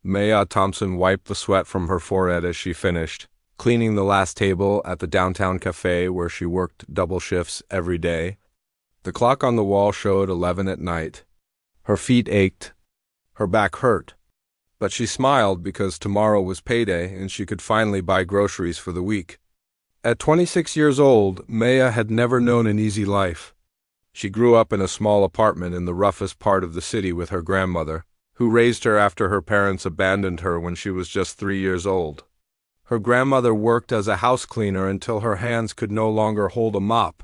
Maya Thompson wiped the sweat from her forehead as she finished, cleaning the last table at the downtown cafe where she worked double shifts every day. The clock on the wall showed 11 at night. Her feet ached. Her back hurt. But she smiled because tomorrow was payday and she could finally buy groceries for the week. At 26 years old, Maya had never known an easy life. She grew up in a small apartment in the roughest part of the city with her grandmother, who raised her after her parents abandoned her when she was just 3 years old. Her grandmother worked as a house cleaner until her hands could no longer hold a mop.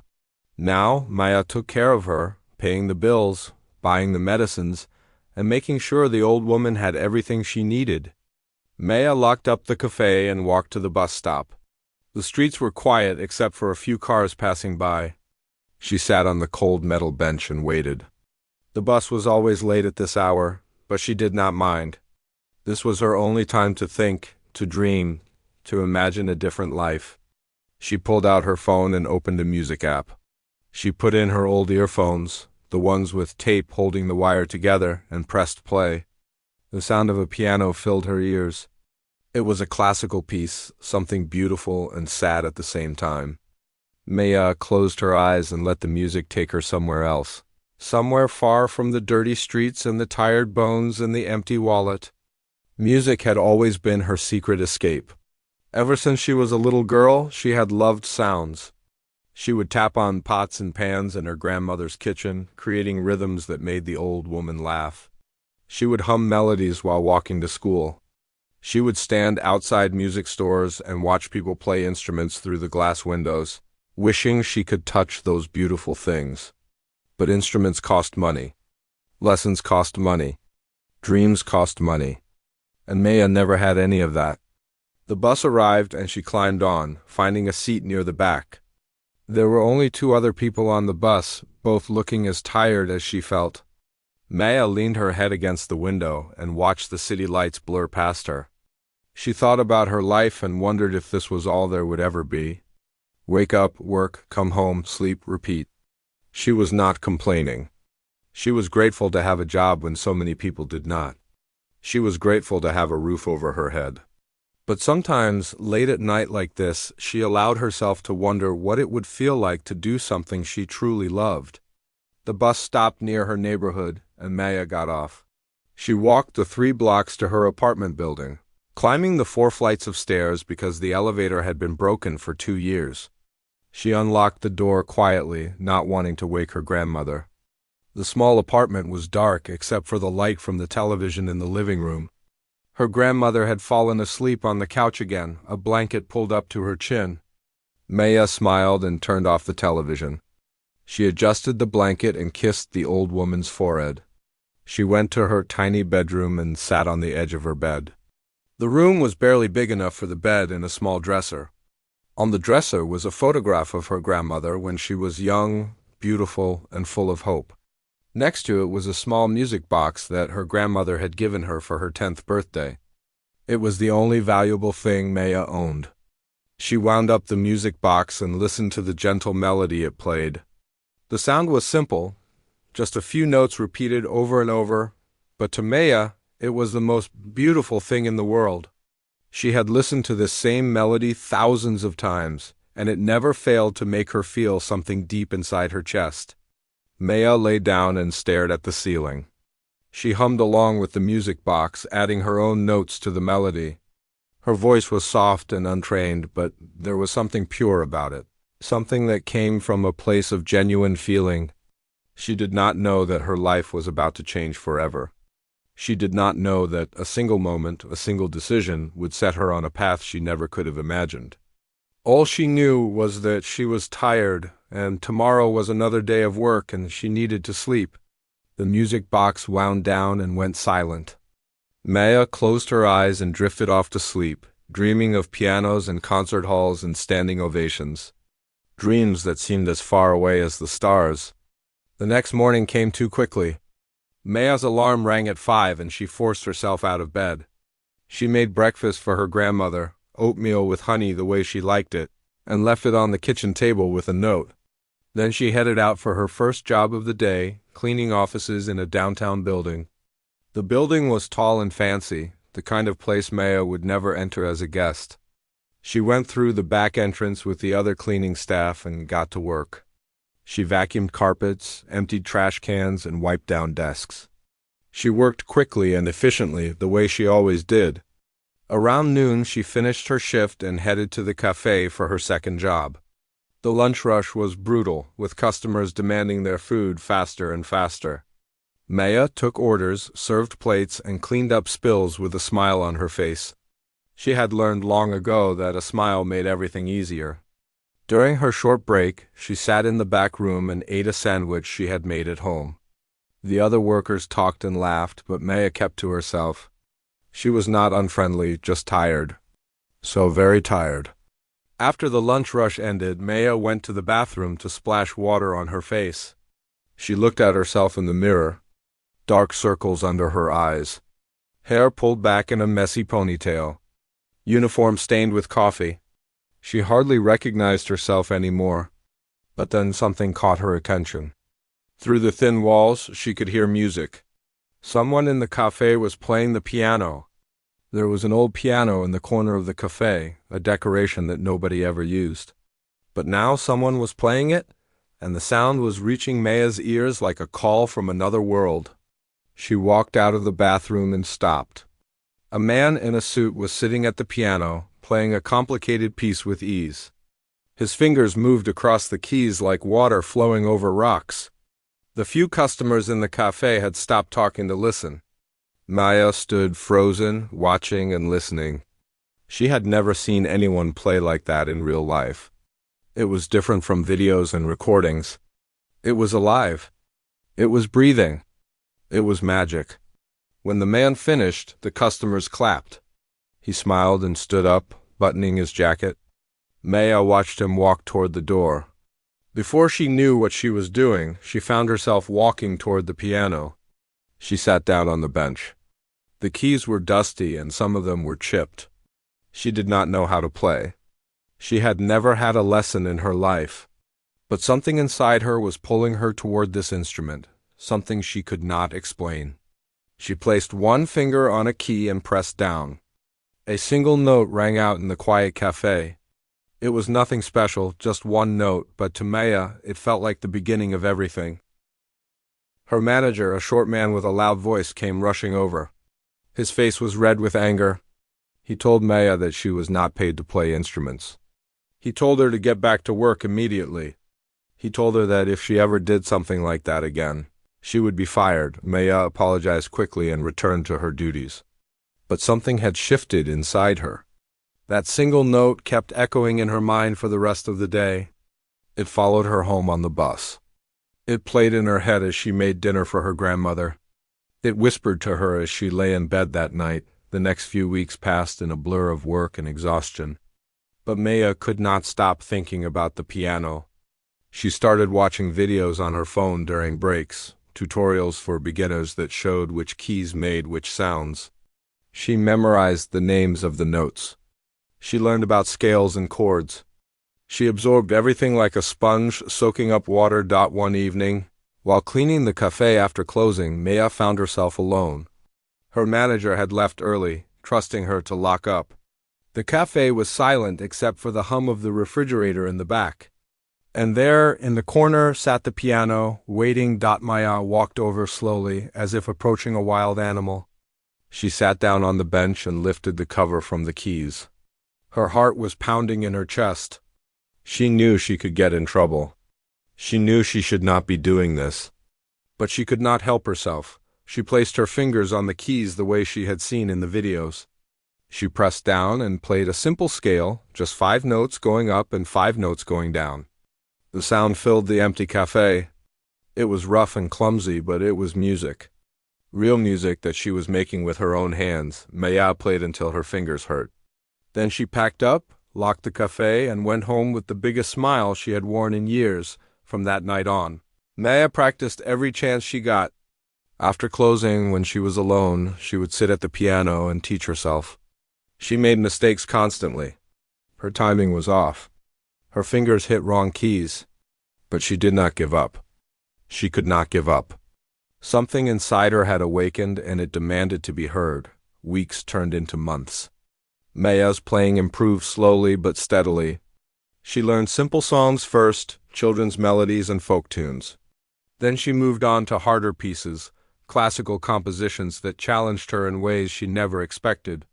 Now, Maya took care of her, paying the bills, buying the medicines, and making sure the old woman had everything she needed. Maya locked up the cafe and walked to the bus stop. The streets were quiet except for a few cars passing by. She sat on the cold metal bench and waited. The bus was always late at this hour, but she did not mind. This was her only time to think, to dream, to imagine a different life. She pulled out her phone and opened a music app. She put in her old earphones, the ones with tape holding the wire together, and pressed play. The sound of a piano filled her ears. It was a classical piece, something beautiful and sad at the same time. Maya closed her eyes and let the music take her somewhere else, somewhere far from the dirty streets and the tired bones and the empty wallet. Music had always been her secret escape. Ever since she was a little girl, she had loved sounds. She would tap on pots and pans in her grandmother's kitchen, creating rhythms that made the old woman laugh. She would hum melodies while walking to school. She would stand outside music stores and watch people play instruments through the glass windows, wishing she could touch those beautiful things. But instruments cost money. Lessons cost money. Dreams cost money. And Maya never had any of that. The bus arrived and she climbed on, finding a seat near the back. There were only 2 other people on the bus, both looking as tired as she felt. Maya leaned her head against the window and watched the city lights blur past her. She thought about her life and wondered if this was all there would ever be. Wake up, work, come home, sleep, repeat. She was not complaining. She was grateful to have a job when so many people did not. She was grateful to have a roof over her head. But sometimes, late at night like this, she allowed herself to wonder what it would feel like to do something she truly loved. The bus stopped near her neighborhood, and Maya got off. She walked the 3 blocks to her apartment building, climbing the 4 flights of stairs because the elevator had been broken for 2 years. She unlocked the door quietly, not wanting to wake her grandmother. The small apartment was dark except for the light from the television in the living room. Her grandmother had fallen asleep on the couch again, a blanket pulled up to her chin. Maya smiled and turned off the television. She adjusted the blanket and kissed the old woman's forehead. She went to her tiny bedroom and sat on the edge of her bed. The room was barely big enough for the bed and a small dresser. On the dresser was a photograph of her grandmother when she was young, beautiful, and full of hope. Next to it was a small music box that her grandmother had given her for her 10th birthday. It was the only valuable thing Maya owned. She wound up the music box and listened to the gentle melody it played. The sound was simple, just a few notes repeated over and over, but to Maya, it was the most beautiful thing in the world. She had listened to this same melody thousands of times, and it never failed to make her feel something deep inside her chest. Maya lay down and stared at the ceiling. She hummed along with the music box, adding her own notes to the melody. Her voice was soft and untrained, but there was something pure about it, something that came from a place of genuine feeling. She did not know that her life was about to change forever. She did not know that a single moment, a single decision, would set her on a path she never could have imagined. All she knew was that she was tired, and tomorrow was another day of work and she needed to sleep. The music box wound down and went silent. Maya closed her eyes and drifted off to sleep, dreaming of pianos and concert halls and standing ovations. Dreams that seemed as far away as the stars. The next morning came too quickly. Maya's alarm rang at 5 and she forced herself out of bed. She made breakfast for her grandmother, oatmeal with honey the way she liked it, and left it on the kitchen table with a note. Then she headed out for her first job of the day, cleaning offices in a downtown building. The building was tall and fancy, the kind of place Maya would never enter as a guest. She went through the back entrance with the other cleaning staff and got to work. She vacuumed carpets, emptied trash cans, and wiped down desks. She worked quickly and efficiently, the way she always did. Around noon, she finished her shift and headed to the cafe for her second job. The lunch rush was brutal, with customers demanding their food faster and faster. Maya took orders, served plates, and cleaned up spills with a smile on her face. She had learned long ago that a smile made everything easier. During her short break, she sat in the back room and ate a sandwich she had made at home. The other workers talked and laughed, but Maya kept to herself. She was not unfriendly, just tired. So very tired. After the lunch rush ended, Maya went to the bathroom to splash water on her face. She looked at herself in the mirror. Dark circles under her eyes. Hair pulled back in a messy ponytail. Uniform stained with coffee. She hardly recognized herself anymore. But then something caught her attention. Through the thin walls, she could hear music. Someone in the cafe was playing the piano. There was an old piano in the corner of the cafe, a decoration that nobody ever used. But now someone was playing it, and the sound was reaching Maya's ears like a call from another world. She walked out of the bathroom and stopped. A man in a suit was sitting at the piano, playing a complicated piece with ease. His fingers moved across the keys like water flowing over rocks. The few customers in the cafe had stopped talking to listen. Maya stood frozen, watching and listening. She had never seen anyone play like that in real life. It was different from videos and recordings. It was alive. It was breathing. It was magic. When the man finished, the customers clapped. He smiled and stood up, buttoning his jacket. Maya watched him walk toward the door. Before she knew what she was doing, she found herself walking toward the piano. She sat down on the bench. The keys were dusty and some of them were chipped. She did not know how to play. She had never had a lesson in her life. But something inside her was pulling her toward this instrument, something she could not explain. She placed one finger on a key and pressed down. A single note rang out in the quiet cafe. It was nothing special, just one note, but to Maya, it felt like the beginning of everything. Her manager, a short man with a loud voice, came rushing over. His face was red with anger. He told Maya that she was not paid to play instruments. He told her to get back to work immediately. He told her that if she ever did something like that again, she would be fired. Maya apologized quickly and returned to her duties. But something had shifted inside her. That single note kept echoing in her mind for the rest of the day. It followed her home on the bus. It played in her head as she made dinner for her grandmother. It whispered to her as she lay in bed that night. The next few weeks passed in a blur of work and exhaustion. But Maya could not stop thinking about the piano. She started watching videos on her phone during breaks, tutorials for beginners that showed which keys made which sounds. She memorized the names of the notes. She learned about scales and chords. She absorbed everything like a sponge soaking up water. One evening, while cleaning the cafe after closing, Maya found herself alone. Her manager had left early, trusting her to lock up. The cafe was silent except for the hum of the refrigerator in the back. And there, in the corner, sat the piano, waiting. Maya walked over slowly, as if approaching a wild animal. She sat down on the bench and lifted the cover from the keys. Her heart was pounding in her chest. She knew she could get in trouble. She knew she should not be doing this. But she could not help herself. She placed her fingers on the keys the way she had seen in the videos. She pressed down and played a simple scale, just 5 notes going up and 5 notes going down. The sound filled the empty cafe. It was rough and clumsy, but it was music. Real music that she was making with her own hands. Maya played until her fingers hurt. Then she packed up, locked the cafe, and went home with the biggest smile she had worn in years from that night on. Maya practiced every chance she got. After closing, when she was alone, she would sit at the piano and teach herself. She made mistakes constantly. Her timing was off. Her fingers hit wrong keys. But she did not give up. She could not give up. Something inside her had awakened, and it demanded to be heard. Weeks turned into months. Maya's playing improved slowly but steadily. She learned simple songs first, children's melodies and folk tunes. Then she moved on to harder pieces, classical compositions that challenged her in ways she never expected.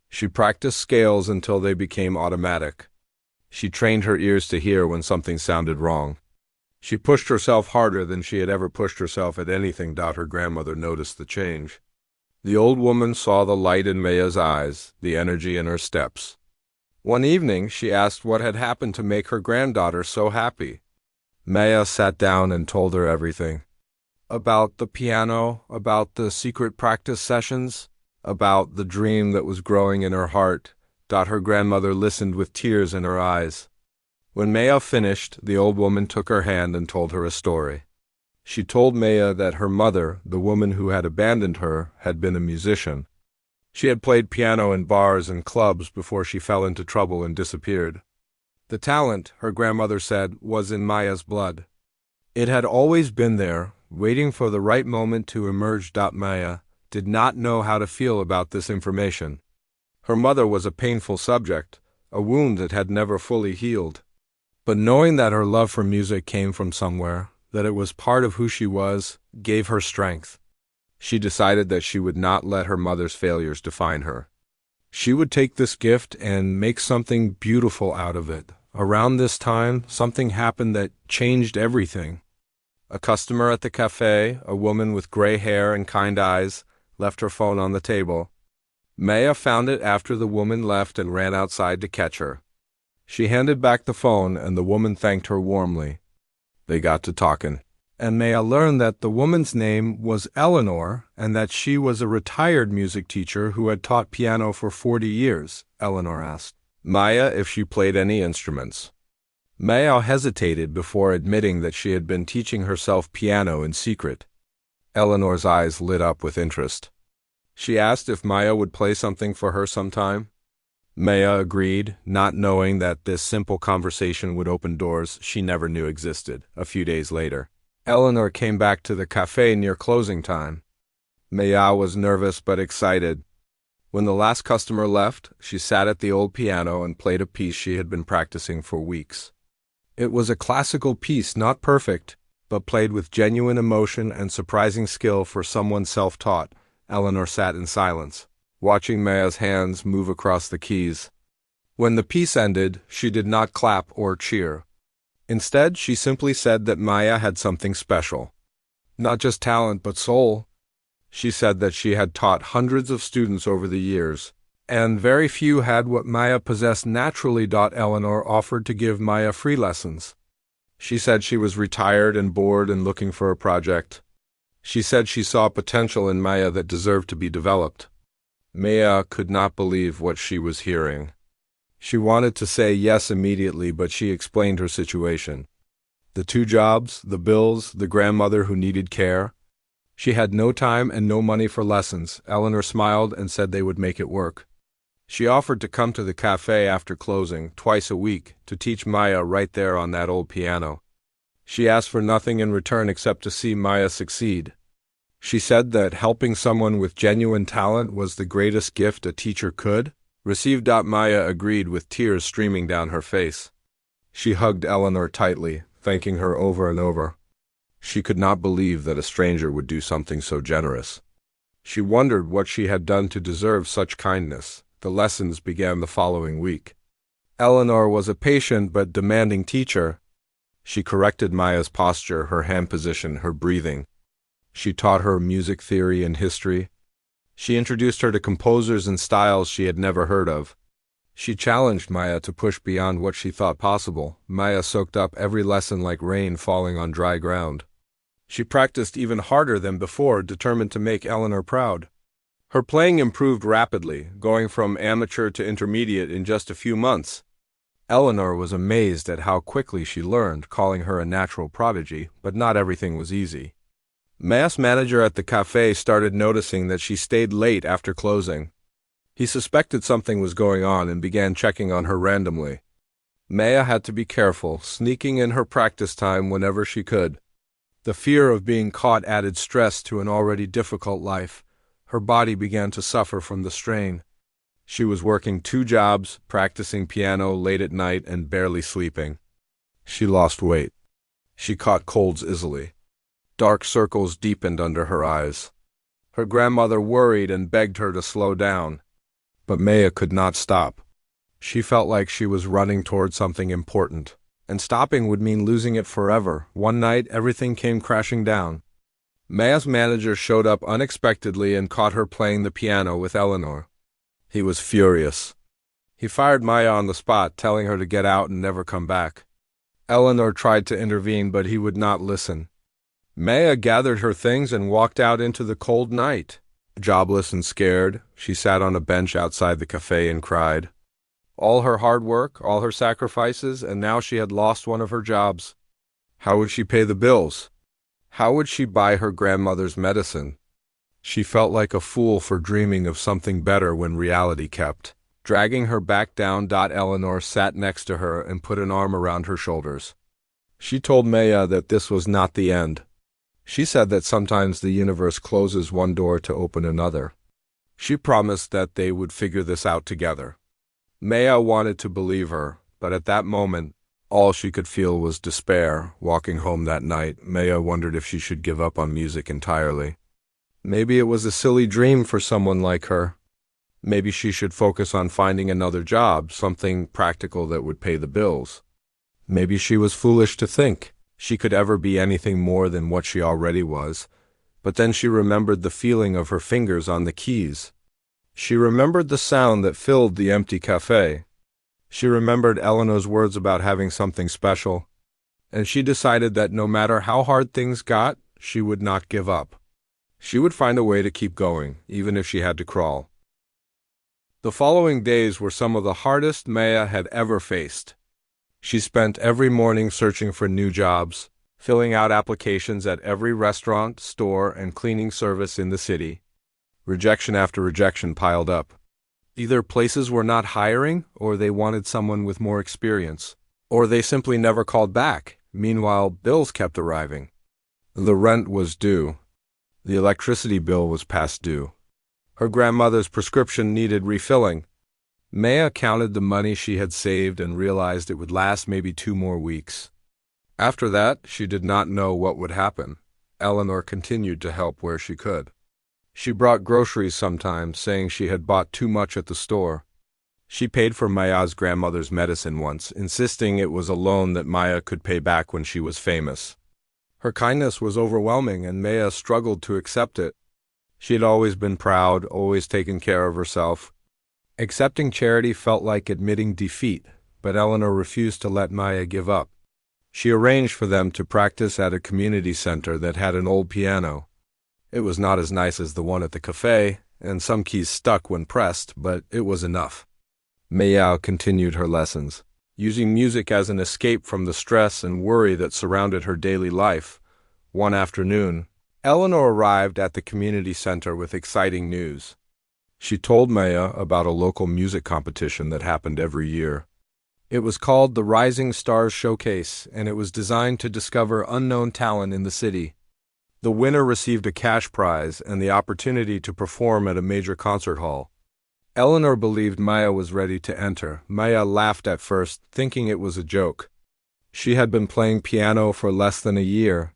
She practiced scales until they became automatic. She trained her ears to hear when something sounded wrong. She pushed herself harder than she had ever pushed herself at anything. Her grandmother noticed the change. The old woman saw the light in Maya's eyes, the energy in her steps. One evening, she asked what had happened to make her granddaughter so happy. Maya sat down and told her everything. About the piano, about the secret practice sessions, about the dream that was growing in her heart. Her grandmother listened with tears in her eyes. When Maya finished, the old woman took her hand and told her a story. She told Maya that her mother, the woman who had abandoned her, had been a musician. She had played piano in bars and clubs before she fell into trouble and disappeared. The talent, her grandmother said, was in Maya's blood. It had always been there, waiting for the right moment to emerge. Maya did not know how to feel about this information. Her mother was a painful subject, a wound that had never fully healed. But knowing that her love for music came from somewhere, that it was part of who she was, gave her strength. She decided that she would not let her mother's failures define her. She would take this gift and make something beautiful out of it. Around this time, something happened that changed everything. A customer at the cafe, a woman with gray hair and kind eyes, left her phone on the table. Maya found it after the woman left and ran outside to catch her. She handed back the phone, and the woman thanked her warmly. They got to talking, and Maya learned that the woman's name was Eleanor and that she was a retired music teacher who had taught piano for 40 years. Eleanor asked Maya if she played any instruments. Maya hesitated before admitting that she had been teaching herself piano in secret. Eleanor's eyes lit up with interest. She asked if Maya would play something for her sometime. Maya agreed, not knowing that this simple conversation would open doors she never knew existed. A few days later, Eleanor came back to the cafe near closing time. Maya was nervous but excited. When the last customer left, she sat at the old piano and played a piece she had been practicing for weeks. It was a classical piece, not perfect, but played with genuine emotion and surprising skill for someone self-taught. Eleanor sat in silence, watching Maya's hands move across the keys. When the piece ended, she did not clap or cheer. Instead, she simply said that Maya had something special. Not just talent, but soul. She said that she had taught hundreds of students over the years, and very few had what Maya possessed naturally. Eleanor offered to give Maya free lessons. She said she was retired and bored and looking for a project. She said she saw potential in Maya that deserved to be developed. Maya could not believe what she was hearing. She wanted to say yes immediately, but she explained her situation. The 2 jobs, the bills, the grandmother who needed care. She had no time and no money for lessons. Eleanor smiled and said they would make it work. She offered to come to the cafe after closing, twice a week, to teach Maya right there on that old piano. She asked for nothing in return except to see Maya succeed. She said that helping someone with genuine talent was the greatest gift a teacher could receive. Maya agreed with tears streaming down her face. She hugged Eleanor tightly, thanking her over and over. She could not believe that a stranger would do something so generous. She wondered what she had done to deserve such kindness. The lessons began the following week. Eleanor was a patient but demanding teacher. She corrected Maya's posture, her hand position, her breathing. She taught her music theory and history. She introduced her to composers and styles she had never heard of. She challenged Maya to push beyond what she thought possible. Maya soaked up every lesson like rain falling on dry ground. She practiced even harder than before, determined to make Eleanor proud. Her playing improved rapidly, going from amateur to intermediate in just a few months. Eleanor was amazed at how quickly she learned, calling her a natural prodigy, but not everything was easy. Maya's manager at the cafe started noticing that she stayed late after closing. He suspected something was going on and began checking on her randomly. Maya had to be careful, sneaking in her practice time whenever she could. The fear of being caught added stress to an already difficult life. Her body began to suffer from the strain. She was working 2 jobs, practicing piano late at night and barely sleeping. She lost weight. She caught colds easily. Dark circles deepened under her eyes. Her grandmother worried and begged her to slow down. But Maya could not stop. She felt like she was running toward something important, and stopping would mean losing it forever. One night, everything came crashing down. Maya's manager showed up unexpectedly and caught her playing the piano with Eleanor. He was furious. He fired Maya on the spot, telling her to get out and never come back. Eleanor tried to intervene, but he would not listen. Maya gathered her things and walked out into the cold night. Jobless and scared, she sat on a bench outside the cafe and cried. All her hard work, all her sacrifices, and now she had lost one of her jobs. How would she pay the bills? How would she buy her grandmother's medicine? She felt like a fool for dreaming of something better when reality kept dragging her back down. Eleanor sat next to her and put an arm around her shoulders. She told Maya that this was not the end. She said that sometimes the universe closes one door to open another. She promised that they would figure this out together. Maya wanted to believe her, but at that moment, all she could feel was despair. Walking home that night, Maya wondered if she should give up on music entirely. Maybe it was a silly dream for someone like her. Maybe she should focus on finding another job, something practical that would pay the bills. Maybe she was foolish to think she could ever be anything more than what she already was. But then she remembered the feeling of her fingers on the keys. She remembered the sound that filled the empty cafe. She remembered Eleanor's words about having something special. And she decided that no matter how hard things got, she would not give up. She would find a way to keep going, even if she had to crawl. The following days were some of the hardest Maya had ever faced. She spent every morning searching for new jobs, filling out applications at every restaurant, store, and cleaning service in the city. Rejection after rejection piled up. Either places were not hiring, or they wanted someone with more experience, or they simply never called back. Meanwhile, bills kept arriving. The rent was due. The electricity bill was past due. Her grandmother's prescription needed refilling. Maya counted the money she had saved and realized it would last maybe 2 more weeks. After that, she did not know what would happen. Eleanor continued to help where she could. She brought groceries sometimes, saying she had bought too much at the store. She paid for Maya's grandmother's medicine once, insisting it was a loan that Maya could pay back when she was famous. Her kindness was overwhelming, and Maya struggled to accept it. She had always been proud, always taken care of herself. Accepting charity felt like admitting defeat, but Eleanor refused to let Maya give up. She arranged for them to practice at a community center that had an old piano. It was not as nice as the one at the cafe, and some keys stuck when pressed, but it was enough. Maya continued her lessons, using music as an escape from the stress and worry that surrounded her daily life. One afternoon, Eleanor arrived at the community center with exciting news. She told Maya about a local music competition that happened every year. It was called the Rising Stars Showcase, and it was designed to discover unknown talent in the city. The winner received a cash prize and the opportunity to perform at a major concert hall. Eleanor believed Maya was ready to enter. Maya laughed at first, thinking it was a joke. She had been playing piano for less than a year.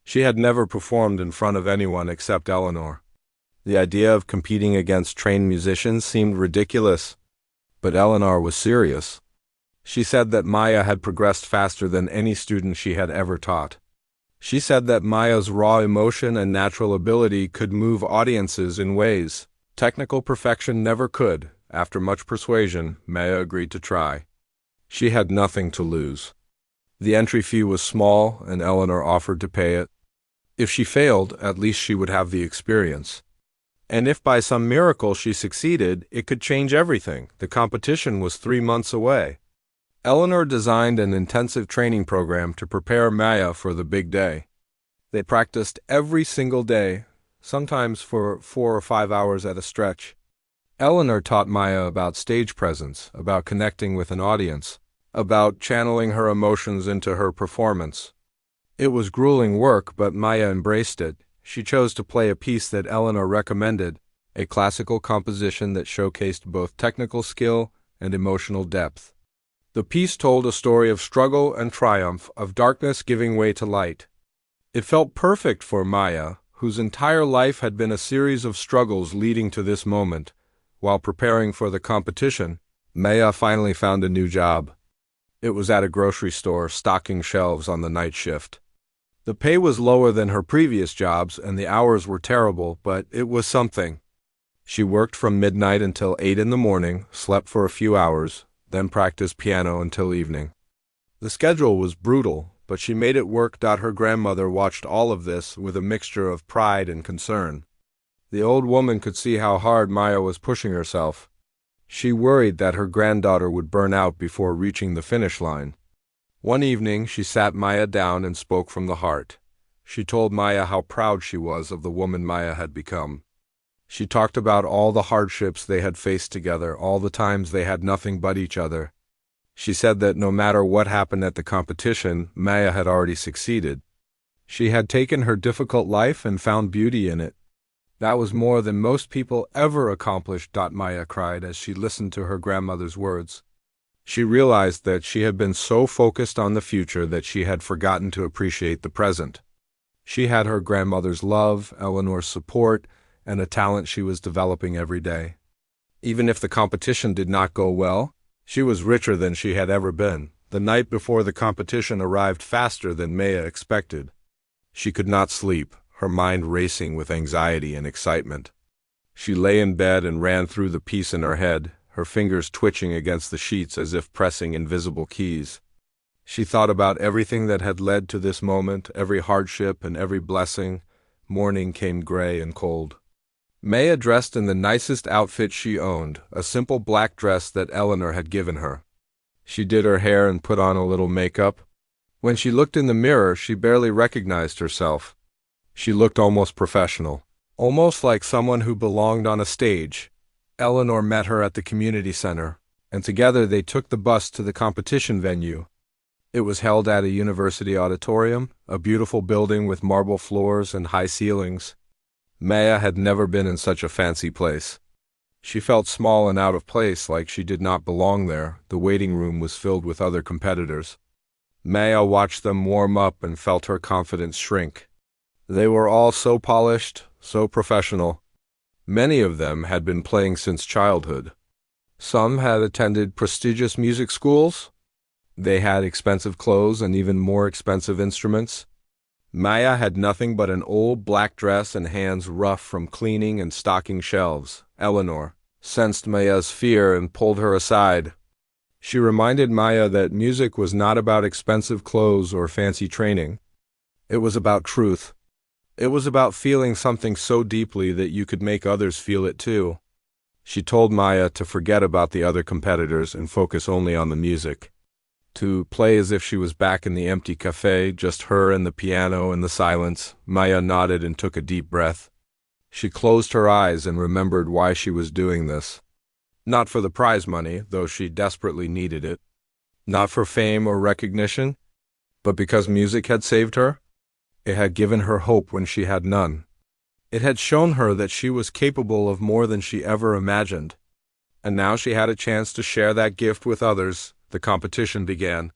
She had never performed in front of anyone except Eleanor. The idea of competing against trained musicians seemed ridiculous, but Eleanor was serious. She said that Maya had progressed faster than any student she had ever taught. She said that Maya's raw emotion and natural ability could move audiences in ways technical perfection never could. After much persuasion, Maya agreed to try. She had nothing to lose. The entry fee was small, and Eleanor offered to pay it. If she failed, at least she would have the experience. And if by some miracle she succeeded, it could change everything. The competition was 3 months away. Eleanor designed an intensive training program to prepare Maya for the big day. They practiced every single day, sometimes for 4 or 5 hours at a stretch. Eleanor taught Maya about stage presence, about connecting with an audience, about channeling her emotions into her performance. It was grueling work, but Maya embraced it. She chose to play a piece that Eleanor recommended, a classical composition that showcased both technical skill and emotional depth. The piece told a story of struggle and triumph, of darkness giving way to light. It felt perfect for Maya, whose entire life had been a series of struggles leading to this moment. While preparing for the competition, Maya finally found a new job. It was at a grocery store, stocking shelves on the night shift. The pay was lower than her previous jobs, and the hours were terrible, but it was something. She worked from midnight until 8 in the morning, slept for a few hours, then practiced piano until evening. The schedule was brutal, but she made it work. Her grandmother watched all of this with a mixture of pride and concern. The old woman could see how hard Maya was pushing herself. She worried that her granddaughter would burn out before reaching the finish line. One evening, she sat Maya down and spoke from the heart. She told Maya how proud she was of the woman Maya had become. She talked about all the hardships they had faced together, all the times they had nothing but each other. She said that no matter what happened at the competition, Maya had already succeeded. She had taken her difficult life and found beauty in it. That was more than most people ever accomplished, Maya cried as she listened to her grandmother's words. She realized that she had been so focused on the future that she had forgotten to appreciate the present. She had her grandmother's love, Eleanor's support, and a talent she was developing every day. Even if the competition did not go well, she was richer than she had ever been. The night before the competition arrived faster than Maya expected. She could not sleep, her mind racing with anxiety and excitement. She lay in bed and ran through the piece in her head, her fingers twitching against the sheets as if pressing invisible keys. She thought about everything that had led to this moment, every hardship and every blessing. Morning came gray and cold. Maya dressed in the nicest outfit she owned, a simple black dress that Eleanor had given her. She did her hair and put on a little makeup. When she looked in the mirror, she barely recognized herself. She looked almost professional, almost like someone who belonged on a stage. Eleanor met her at the community center, and together they took the bus to the competition venue. It was held at a university auditorium, a beautiful building with marble floors and high ceilings. Maya had never been in such a fancy place. She felt small and out of place, like she did not belong there. The waiting room was filled with other competitors. Maya watched them warm up and felt her confidence shrink. They were all so polished, so professional. Many of them had been playing since childhood. Some had attended prestigious music schools. They had expensive clothes and even more expensive instruments. Maya had nothing but an old black dress and hands rough from cleaning and stocking shelves. Eleanor sensed Maya's fear and pulled her aside. She reminded Maya that music was not about expensive clothes or fancy training. It was about truth. It was about feeling something so deeply that you could make others feel it too. She told Maya to forget about the other competitors and focus only on the music. To play as if she was back in the empty cafe, just her and the piano and the silence. Maya nodded and took a deep breath. She closed her eyes and remembered why she was doing this. Not for the prize money, though she desperately needed it. Not for fame or recognition, but because music had saved her. It had given her hope when she had none. It had shown her that she was capable of more than she ever imagined. And now she had a chance to share that gift with others. The competition began.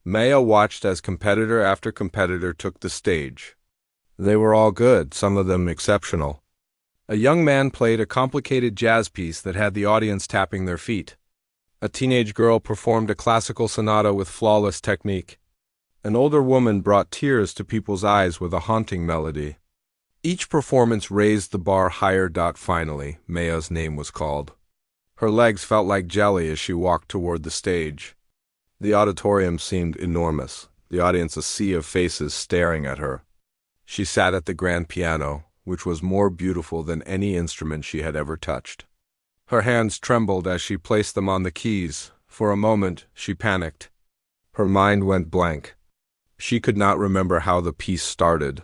Maya watched as competitor after competitor took the stage. They were all good, some of them exceptional. A young man played a complicated jazz piece that had the audience tapping their feet. A teenage girl performed a classical sonata with flawless technique. An older woman brought tears to people's eyes with a haunting melody. Each performance raised the bar higher. Finally, Maya's name was called. Her legs felt like jelly as she walked toward the stage. The auditorium seemed enormous, the audience a sea of faces staring at her. She sat at the grand piano, which was more beautiful than any instrument she had ever touched. Her hands trembled as she placed them on the keys. For a moment, she panicked. Her mind went blank. She could not remember how the piece started.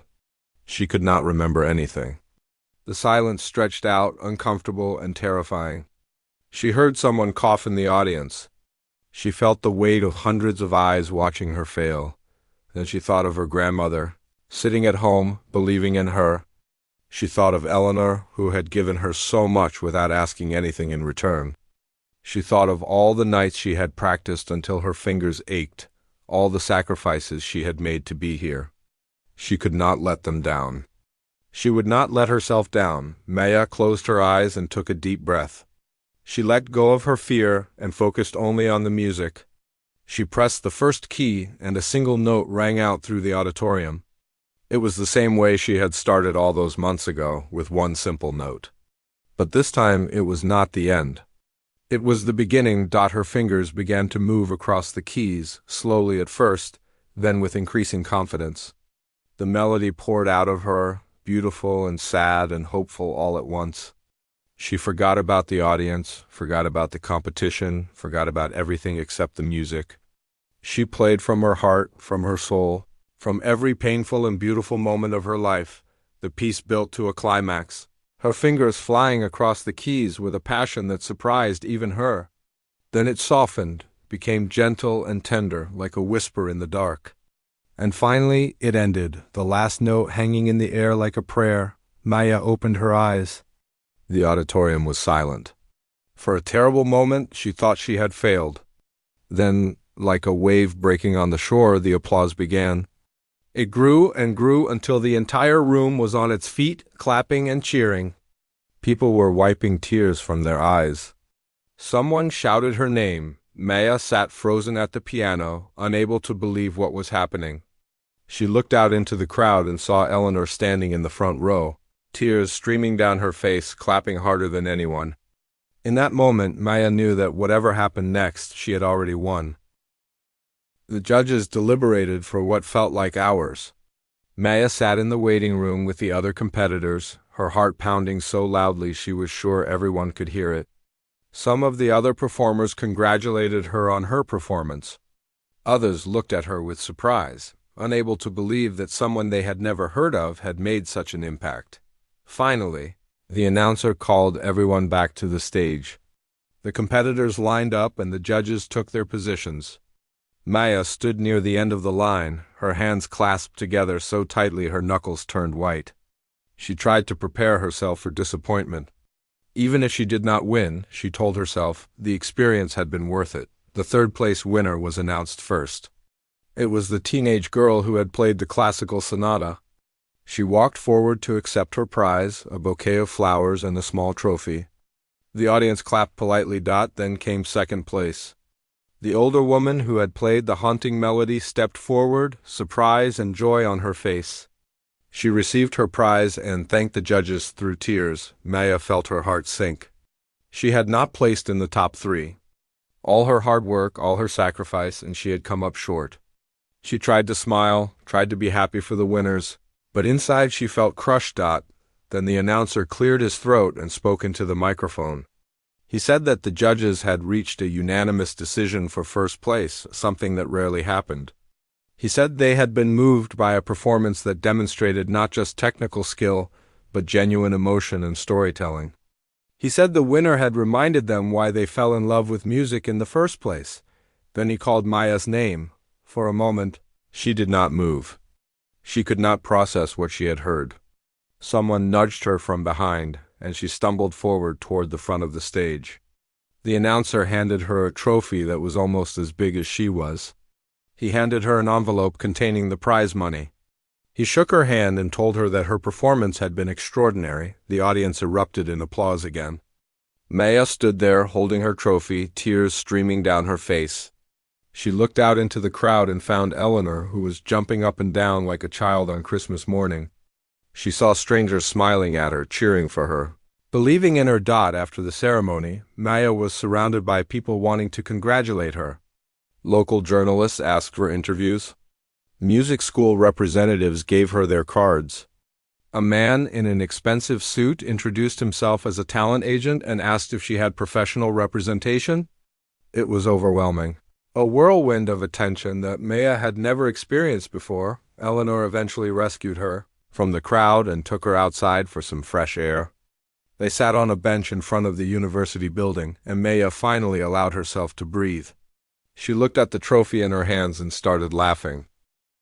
She could not remember anything. The silence stretched out, uncomfortable and terrifying. She heard someone cough in the audience. She felt the weight of hundreds of eyes watching her fail. Then she thought of her grandmother, sitting at home, believing in her. She thought of Eleanor, who had given her so much without asking anything in return. She thought of all the nights she had practiced until her fingers ached, all the sacrifices she had made to be here. She could not let them down. She would not let herself down. Maya closed her eyes and took a deep breath. She let go of her fear and focused only on the music. She pressed the first key, and a single note rang out through the auditorium. It was the same way she had started all those months ago, with one simple note. But this time it was not the end. It was the beginning. Her fingers began to move across the keys, slowly at first, then with increasing confidence. The melody poured out of her, beautiful and sad and hopeful all at once. She forgot about the audience, forgot about the competition, forgot about everything except the music. She played from her heart, from her soul, from every painful and beautiful moment of her life. The piece built to a climax, her fingers flying across the keys with a passion that surprised even her. Then it softened, became gentle and tender, like a whisper in the dark. And finally it ended, the last note hanging in the air like a prayer. Maya opened her eyes. The auditorium was silent. For a terrible moment she thought she had failed. Then, like a wave breaking on the shore, the applause began. It grew and grew until the entire room was on its feet, clapping and cheering. People were wiping tears from their eyes. Someone shouted her name. Maya sat frozen at the piano, unable to believe what was happening. She looked out into the crowd and saw Eleanor standing in the front row, tears streaming down her face, clapping harder than anyone. In that moment, Maya knew that whatever happened next, she had already won. The judges deliberated for what felt like hours. Maya sat in the waiting room with the other competitors, her heart pounding so loudly she was sure everyone could hear it. Some of the other performers congratulated her on her performance. Others looked at her with surprise, unable to believe that someone they had never heard of had made such an impact. Finally, the announcer called everyone back to the stage. The competitors lined up and the judges took their positions. Maya stood near the end of the line, her hands clasped together so tightly her knuckles turned white. She tried to prepare herself for disappointment. Even if she did not win, she told herself, the experience had been worth it. The third-place winner was announced first. It was the teenage girl who had played the classical sonata. She walked forward to accept her prize, a bouquet of flowers and a small trophy. The audience clapped politely. Then came second place. The older woman who had played the haunting melody stepped forward, surprise and joy on her face. She received her prize and thanked the judges through tears. Maya felt her heart sink. She had not placed in the top 3. All her hard work, all her sacrifice, and she had come up short. She tried to smile, tried to be happy for the winners, but inside she felt crushed. Then the announcer cleared his throat and spoke into the microphone. He said that the judges had reached a unanimous decision for first place, something that rarely happened. He said they had been moved by a performance that demonstrated not just technical skill, but genuine emotion and storytelling. He said the winner had reminded them why they fell in love with music in the first place. Then he called Maya's name. For a moment, she did not move. She could not process what she had heard. Someone nudged her from behind, and she stumbled forward toward the front of the stage. The announcer handed her a trophy that was almost as big as she was. He handed her an envelope containing the prize money. He shook her hand and told her that her performance had been extraordinary. The audience erupted in applause again. Maya stood there holding her trophy, tears streaming down her face. She looked out into the crowd and found Eleanor, who was jumping up and down like a child on Christmas morning. She saw strangers smiling at her, cheering for her. Believing in her. After the ceremony, Maya was surrounded by people wanting to congratulate her. Local journalists asked for interviews. Music school representatives gave her their cards. A man in an expensive suit introduced himself as a talent agent and asked if she had professional representation. It was overwhelming. A whirlwind of attention that Maya had never experienced before. Eleanor eventually rescued her from the crowd and took her outside for some fresh air. They sat on a bench in front of the university building, and Maya finally allowed herself to breathe. She looked at the trophy in her hands and started laughing.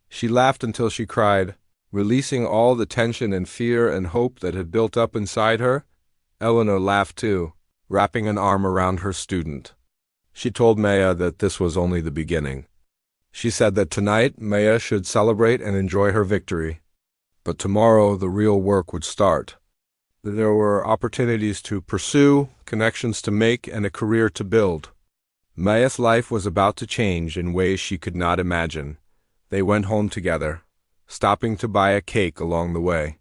She laughed until she cried. Releasing all the tension and fear and hope that had built up inside her, Eleanor laughed too, wrapping an arm around her student. She told Maya that this was only the beginning. She said that tonight Maya should celebrate and enjoy her victory. But tomorrow the real work would start. There were opportunities to pursue, connections to make, and a career to build. Maya's life was about to change in ways she could not imagine. They went home together, stopping to buy a cake along the way.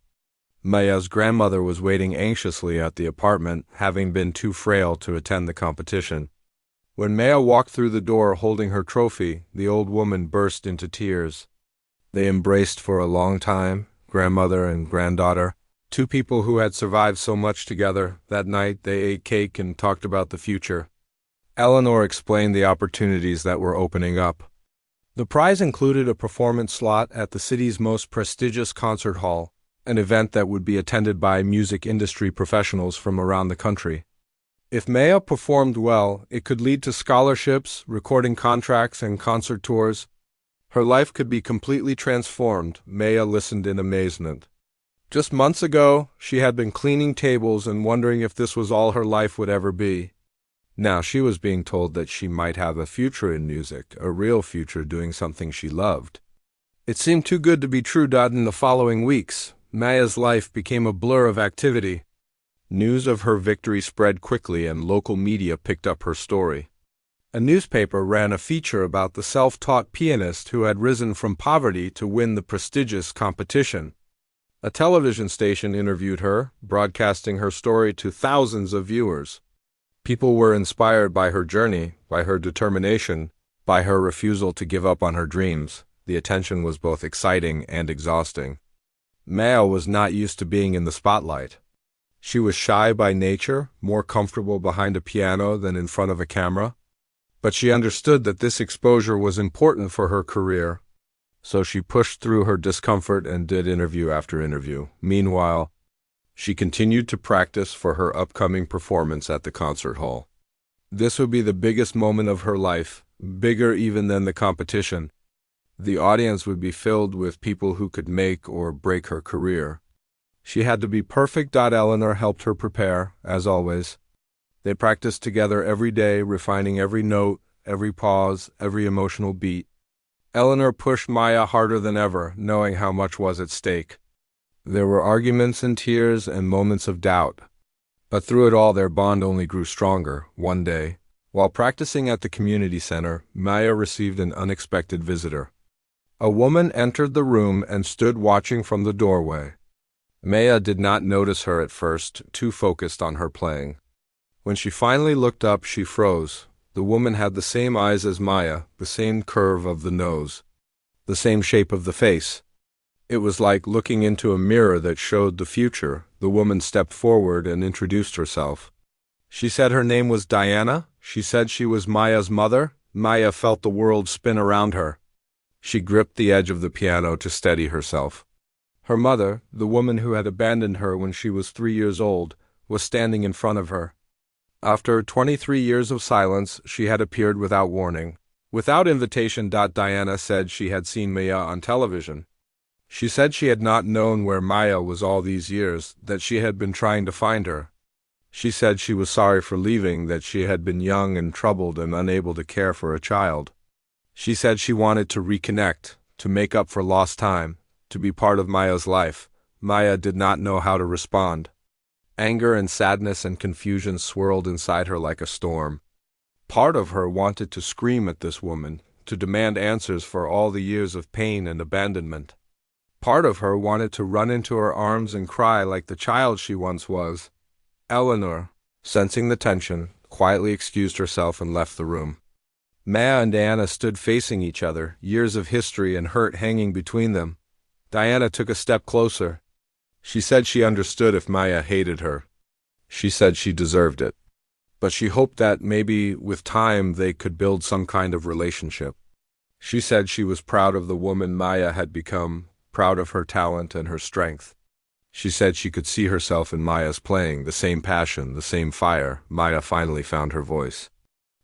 Maya's grandmother was waiting anxiously at the apartment, having been too frail to attend the competition. When Maya walked through the door holding her trophy, the old woman burst into tears. They embraced for a long time, grandmother and granddaughter, two people who had survived so much together. That night they ate cake and talked about the future. Eleanor explained the opportunities that were opening up. The prize included a performance slot at the city's most prestigious concert hall, an event that would be attended by music industry professionals from around the country. If Maya performed well, it could lead to scholarships, recording contracts, and concert tours. Her life could be completely transformed. Maya listened in amazement. Just months ago, she had been cleaning tables and wondering if this was all her life would ever be. Now she was being told that she might have a future in music, a real future doing something she loved. It seemed too good to be true. In the following weeks, Maya's life became a blur of activity. News of her victory spread quickly and local media picked up her story. A newspaper ran a feature about the self-taught pianist who had risen from poverty to win the prestigious competition. A television station interviewed her, broadcasting her story to thousands of viewers. People were inspired by her journey, by her determination, by her refusal to give up on her dreams. The attention was both exciting and exhausting. Maya was not used to being in the spotlight. She was shy by nature, more comfortable behind a piano than in front of a camera. But she understood that this exposure was important for her career. So she pushed through her discomfort and did interview after interview. Meanwhile, she continued to practice for her upcoming performance at the concert hall. This would be the biggest moment of her life, bigger even than the competition. The audience would be filled with people who could make or break her career. She had to be perfect. Eleanor helped her prepare, as always. They practiced together every day, refining every note, every pause, every emotional beat. Eleanor pushed Maya harder than ever, knowing how much was at stake. There were arguments and tears and moments of doubt. But through it all, their bond only grew stronger. One day, while practicing at the community center, Maya received an unexpected visitor. A woman entered the room and stood watching from the doorway. Maya did not notice her at first, too focused on her playing. When she finally looked up, she froze. The woman had the same eyes as Maya, the same curve of the nose, the same shape of the face. It was like looking into a mirror that showed the future. The woman stepped forward and introduced herself. She said her name was Diana. She said she was Maya's mother. Maya felt the world spin around her. She gripped the edge of the piano to steady herself. Her mother, the woman who had abandoned her when she was 3 years old, was standing in front of her. After 23 years of silence, she had appeared without warning. Without invitation. Diana said she had seen Maya on television. She said she had not known where Maya was all these years, that she had been trying to find her. She said she was sorry for leaving, that she had been young and troubled and unable to care for a child. She said she wanted to reconnect, to make up for lost time, to be part of Maya's life. Maya did not know how to respond. Anger and sadness and confusion swirled inside her like a storm. Part of her wanted to scream at this woman, to demand answers for all the years of pain and abandonment. Part of her wanted to run into her arms and cry like the child she once was. Eleanor, sensing the tension, quietly excused herself and left the room. Maya and Diana stood facing each other, years of history and hurt hanging between them. Diana took a step closer. She said she understood if Maya hated her. She said she deserved it. But she hoped that maybe, with time, they could build some kind of relationship. She said she was proud of the woman Maya had become, proud of her talent and her strength. She said she could see herself in Maya's playing, the same passion, the same fire. Maya finally found her voice.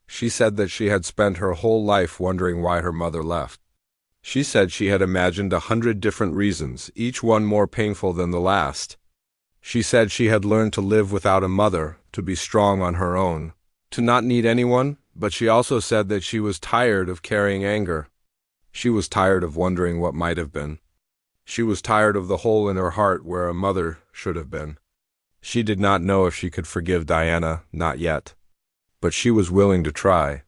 She said that she had spent her whole life wondering why her mother left. She said she had imagined 100 different reasons, each one more painful than the last. She said she had learned to live without a mother, to be strong on her own, to not need anyone, but she also said that she was tired of carrying anger. She was tired of wondering what might have been. She was tired of the hole in her heart where a mother should have been. She did not know if she could forgive Diana, not yet. But she was willing to try.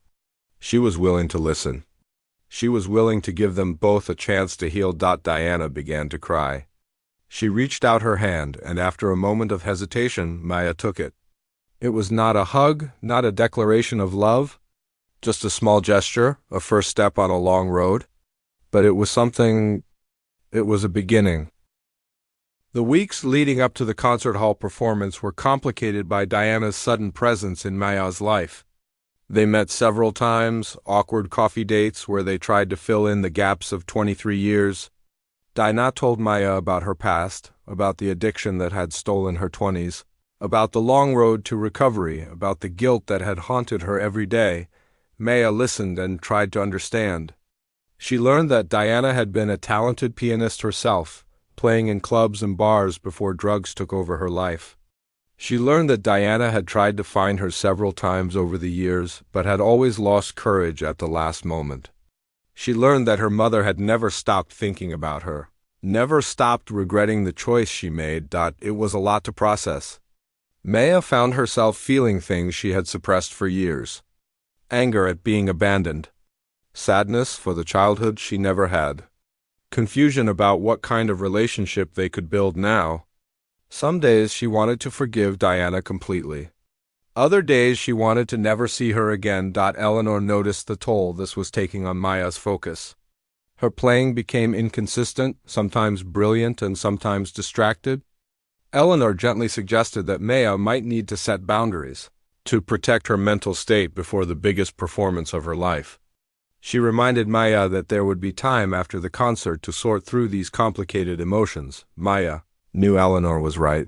She was willing to listen. She was willing to give them both a chance to heal. Diana began to cry. She reached out her hand, and after a moment of hesitation, Maya took it. It was not a hug, not a declaration of love, just a small gesture, a first step on a long road. But it was something. It was a beginning. The weeks leading up to the concert hall performance were complicated by Diana's sudden presence in Maya's life. They met several times, awkward coffee dates where they tried to fill in the gaps of 23 years. Diana told Maya about her past, about the addiction that had stolen her 20s, about the long road to recovery, about the guilt that had haunted her every day. Maya listened and tried to understand. She learned that Diana had been a talented pianist herself, playing in clubs and bars before drugs took over her life. She learned that Diana had tried to find her several times over the years, but had always lost courage at the last moment. She learned that her mother had never stopped thinking about her, never stopped regretting the choice she made. It was a lot to process. Maya found herself feeling things she had suppressed for years. Anger at being abandoned. Sadness for the childhood she never had. Confusion about what kind of relationship they could build now. Some days she wanted to forgive Diana completely. Other days she wanted to never see her again. Eleanor noticed the toll this was taking on Maya's focus. Her playing became inconsistent, sometimes brilliant and sometimes distracted. Eleanor gently suggested that Maya might need to set boundaries, to protect her mental state before the biggest performance of her life. She reminded Maya that there would be time after the concert to sort through these complicated emotions. Maya knew Eleanor was right.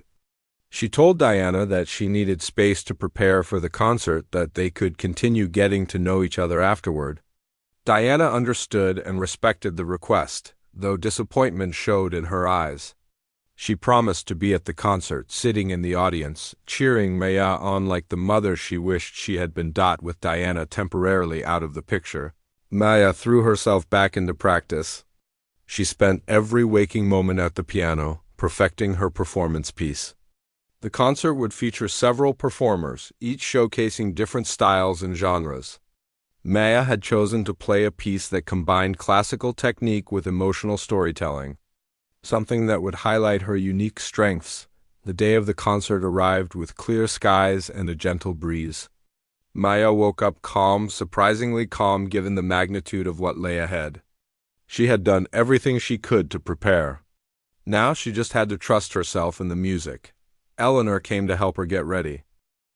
She told Diana that she needed space to prepare for the concert, that they could continue getting to know each other afterward. Diana understood and respected the request, though disappointment showed in her eyes. She promised to be at the concert, sitting in the audience, cheering Maya on like the mother she wished she had been. With Diana temporarily out of the picture, Maya threw herself back into practice. She spent every waking moment at the piano, perfecting her performance piece. The concert would feature several performers, each showcasing different styles and genres. Maya had chosen to play a piece that combined classical technique with emotional storytelling, something that would highlight her unique strengths. The day of the concert arrived with clear skies and a gentle breeze. Maya woke up calm, surprisingly calm given the magnitude of what lay ahead. She had done everything she could to prepare. Now she just had to trust herself and the music. Eleanor came to help her get ready.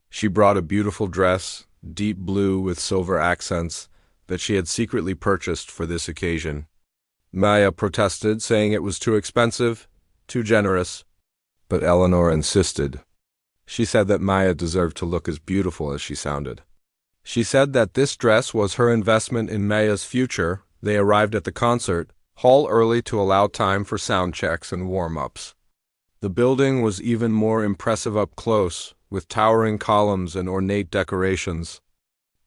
She brought a beautiful dress, deep blue with silver accents, that she had secretly purchased for this occasion. Maya protested, saying it was too expensive, too generous, but Eleanor insisted. She said that Maya deserved to look as beautiful as she sounded. She said that this dress was her investment in Maya's future. They arrived at the concert hall early to allow time for sound checks and warm-ups. The building was even more impressive up close, with towering columns and ornate decorations.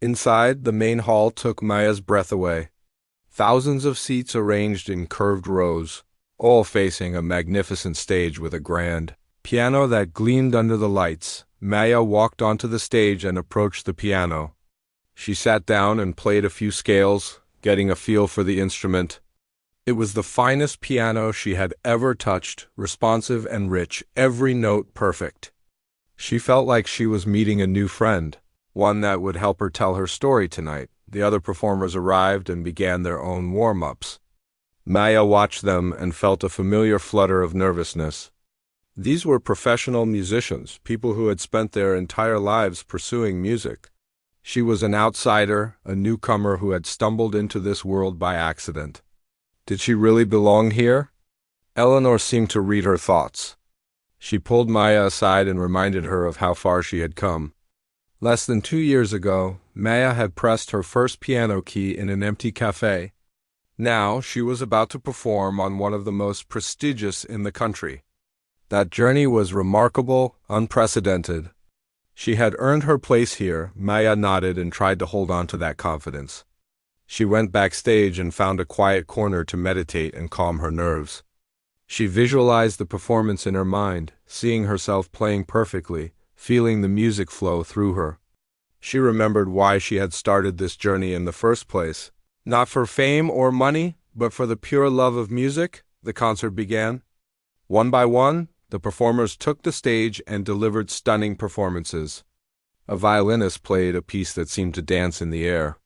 Inside, the main hall took Maya's breath away. Thousands of seats arranged in curved rows, all facing a magnificent stage with a grand piano that gleamed under the lights. Maya walked onto the stage and approached the piano. She sat down and played a few scales, getting a feel for the instrument. It was the finest piano she had ever touched, responsive and rich, every note perfect. She felt like she was meeting a new friend, one that would help her tell her story tonight. The other performers arrived and began their own warm-ups. Maya watched them and felt a familiar flutter of nervousness. These were professional musicians, people who had spent their entire lives pursuing music. She was an outsider, a newcomer who had stumbled into this world by accident. Did she really belong here? Eleanor seemed to read her thoughts. She pulled Maya aside and reminded her of how far she had come. Less than 2 years ago, Maya had pressed her first piano key in an empty cafe. Now she was about to perform on one of the most prestigious in the country. That journey was remarkable, unprecedented. She had earned her place here. Maya nodded and tried to hold on to that confidence. She went backstage and found a quiet corner to meditate and calm her nerves. She visualized the performance in her mind, seeing herself playing perfectly, feeling the music flow through her. She remembered why she had started this journey in the first place. Not for fame or money, but for the pure love of music. The concert began. One by one, the performers took the stage and delivered stunning performances. A violinist played a piece that seemed to dance in the air.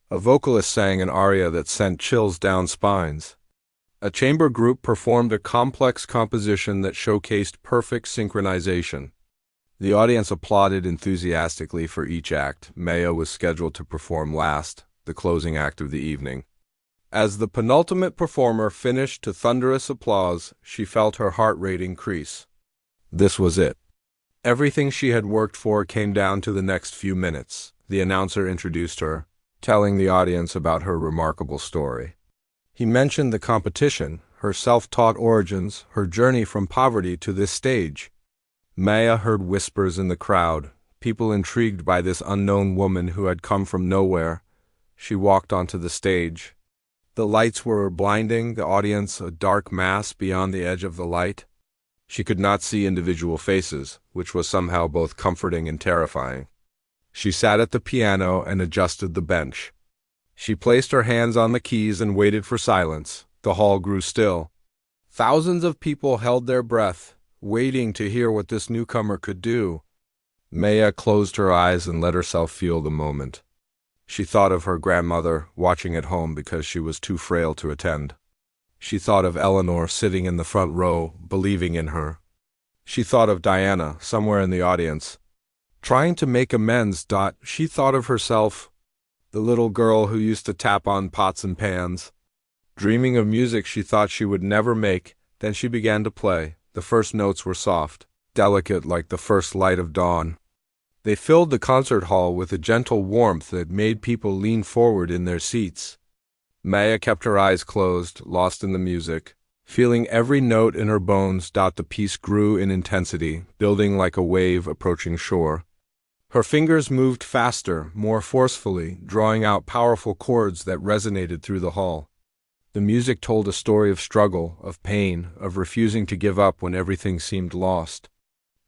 A vocalist sang an aria that sent chills down spines. A chamber group performed a complex composition that showcased perfect synchronization. The audience applauded enthusiastically for each act. Maya was scheduled to perform last, the closing act of the evening. As the penultimate performer finished to thunderous applause, she felt her heart rate increase. This was it. Everything she had worked for came down to the next few minutes. The announcer introduced her, telling the audience about her remarkable story. He mentioned the competition, her self-taught origins, her journey from poverty to this stage. Maya heard whispers in the crowd, people intrigued by this unknown woman who had come from nowhere. She walked onto the stage. The lights were blinding, the audience a dark mass beyond the edge of the light. She could not see individual faces, which was somehow both comforting and terrifying. She sat at the piano and adjusted the bench. She placed her hands on the keys and waited for silence. The hall grew still. Thousands of people held their breath, waiting to hear what this newcomer could do. Maya closed her eyes and let herself feel the moment. She thought of her grandmother, watching at home because she was too frail to attend. She thought of Eleanor sitting in the front row, believing in her. She thought of Diana, somewhere in the audience, trying to make amends. She thought of herself, the little girl who used to tap on pots and pans. Dreaming of music she thought she would never make, then she began to play. The first notes were soft, delicate like the first light of dawn. They filled the concert hall with a gentle warmth that made people lean forward in their seats. Maya kept her eyes closed, lost in the music, feeling every note in her bones. The piece grew in intensity, building like a wave approaching shore. Her fingers moved faster, more forcefully, drawing out powerful chords that resonated through the hall. The music told a story of struggle, of pain, of refusing to give up when everything seemed lost.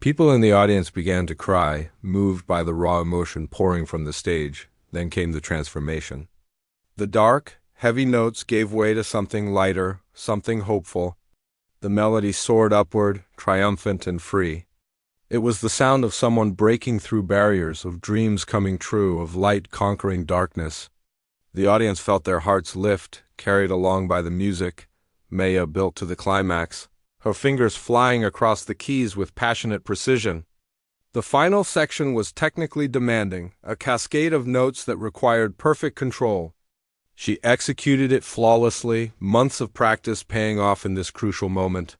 People in the audience began to cry, moved by the raw emotion pouring from the stage. Then came the transformation. The dark, heavy notes gave way to something lighter, something hopeful. The melody soared upward, triumphant and free. It was the sound of someone breaking through barriers, of dreams coming true, of light conquering darkness. The audience felt their hearts lift, carried along by the music. Maya built to the climax, her fingers flying across the keys with passionate precision. The final section was technically demanding, a cascade of notes that required perfect control. She executed it flawlessly, months of practice paying off in this crucial moment.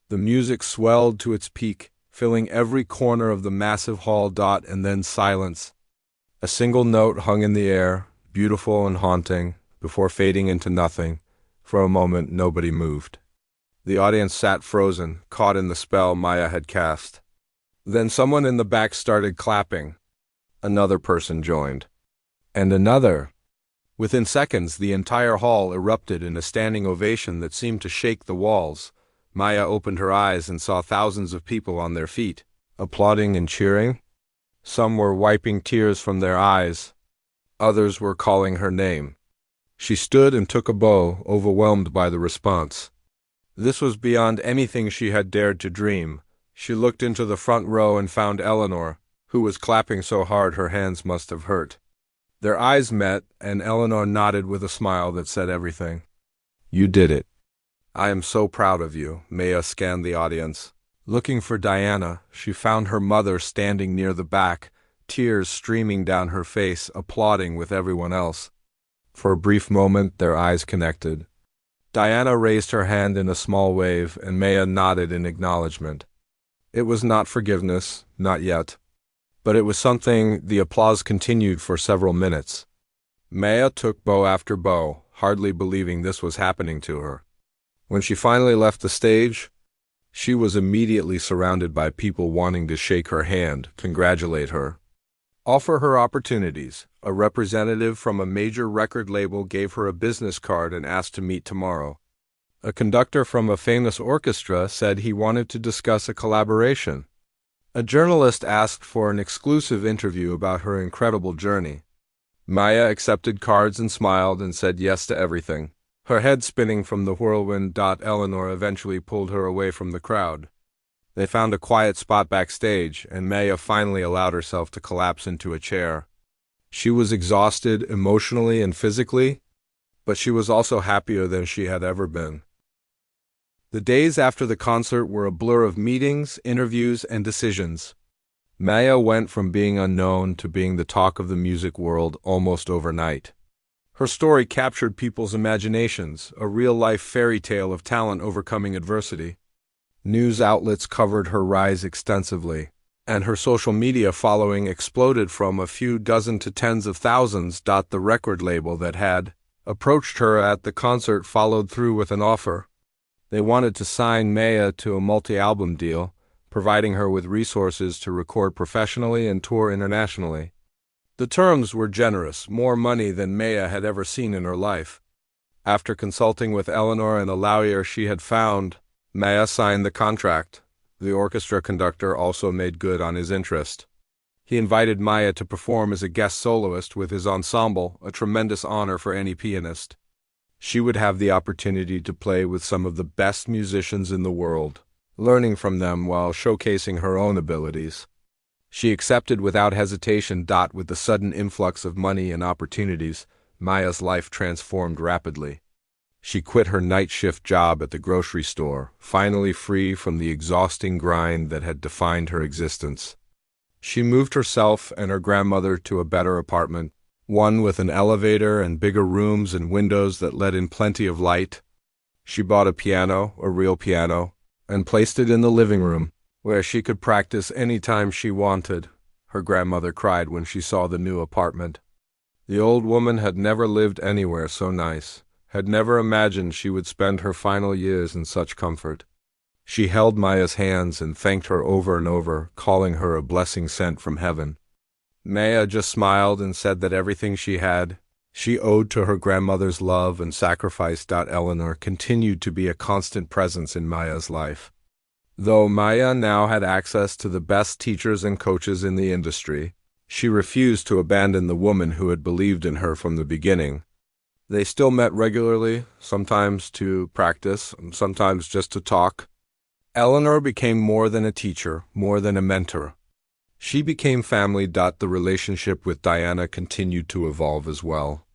The music swelled to its peak, filling every corner of the massive hall. And then silence. A single note hung in the air, beautiful and haunting, before fading into nothing. For a moment, nobody moved. The audience sat frozen, caught in the spell Maya had cast. Then someone in the back started clapping. Another person joined. And another. Within seconds, the entire hall erupted in a standing ovation that seemed to shake the walls. Maya opened her eyes and saw thousands of people on their feet, applauding and cheering. Some were wiping tears from their eyes. Others were calling her name. She stood and took a bow, overwhelmed by the response. This was beyond anything she had dared to dream. She looked into the front row and found Eleanor, who was clapping so hard her hands must have hurt. Their eyes met, and Eleanor nodded with a smile that said everything. "You did it. I am so proud of you." Maya scanned the audience. Looking for Diana, she found her mother standing near the back, tears streaming down her face, applauding with everyone else. For a brief moment, their eyes connected. Diana raised her hand in a small wave, and Maya nodded in acknowledgement. It was not forgiveness, not yet. But it was something. The applause continued for several minutes. Maya took bow after bow, hardly believing this was happening to her. When she finally left the stage, she was immediately surrounded by people wanting to shake her hand, congratulate her, offer her opportunities. A representative from a major record label gave her a business card and asked to meet tomorrow. A conductor from a famous orchestra said he wanted to discuss a collaboration. A journalist asked for an exclusive interview about her incredible journey. Maya accepted cards and smiled and said yes to everything, her head spinning from the whirlwind. Eleanor eventually pulled her away from the crowd. They found a quiet spot backstage, and Maya finally allowed herself to collapse into a chair. She was exhausted emotionally and physically, but she was also happier than she had ever been. The days after the concert were a blur of meetings, interviews, and decisions. Maya went from being unknown to being the talk of the music world almost overnight. Her story captured people's imaginations, a real-life fairy tale of talent overcoming adversity. News outlets covered her rise extensively, and her social media following exploded from a few dozen to tens of thousands. The record label that had approached her at the concert followed through with an offer. They wanted to sign Maya to a multi-album deal, providing her with resources to record professionally and tour internationally. The terms were generous, more money than Maya had ever seen in her life. After consulting with Eleanor and a lawyer she had found, Maya signed the contract. The orchestra conductor also made good on his interest. He invited Maya to perform as a guest soloist with his ensemble, a tremendous honor for any pianist. She would have the opportunity to play with some of the best musicians in the world, learning from them while showcasing her own abilities. She accepted without hesitation. With the sudden influx of money and opportunities, Maya's life transformed rapidly. She quit her night shift job at the grocery store, finally free from the exhausting grind that had defined her existence. She moved herself and her grandmother to a better apartment, one with an elevator and bigger rooms and windows that let in plenty of light. She bought a piano, a real piano, and placed it in the living room, where she could practice any time she wanted. Her grandmother cried when she saw the new apartment. The old woman had never lived anywhere so nice, had never imagined she would spend her final years in such comfort. She held Maya's hands and thanked her over and over, calling her a blessing sent from heaven. Maya just smiled and said that everything she owed to her grandmother's love and sacrifice. Eleanor continued to be a constant presence in Maya's life. Though Maya now had access to the best teachers and coaches in the industry, she refused to abandon the woman who had believed in her from the beginning. They still met regularly, sometimes to practice, sometimes just to talk. Eleanor became more than a teacher, more than a mentor. She became family. The relationship with Diana continued to evolve as well.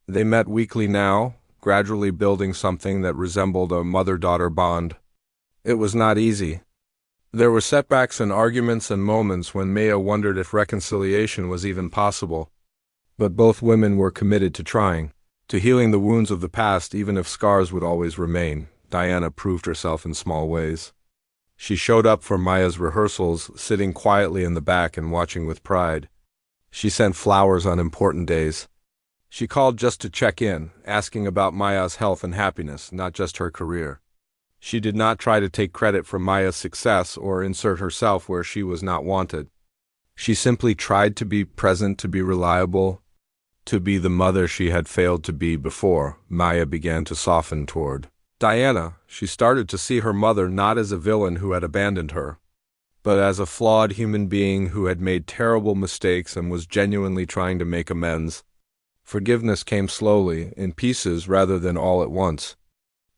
They met weekly now, gradually building something that resembled a mother-daughter bond. It was not easy. There were setbacks and arguments and moments when Maya wondered if reconciliation was even possible. But both women were committed to trying, to healing the wounds of the past even if scars would always remain. Diana proved herself in small ways. She showed up for Maya's rehearsals, sitting quietly in the back and watching with pride. She sent flowers on important days. She called just to check in, asking about Maya's health and happiness, not just her career. She did not try to take credit for Maya's success or insert herself where she was not wanted. She simply tried to be present, to be reliable, to be the mother she had failed to be before. Maya began to soften toward Diana. She started to see her mother not as a villain who had abandoned her, but as a flawed human being who had made terrible mistakes and was genuinely trying to make amends. Forgiveness came slowly, in pieces rather than all at once.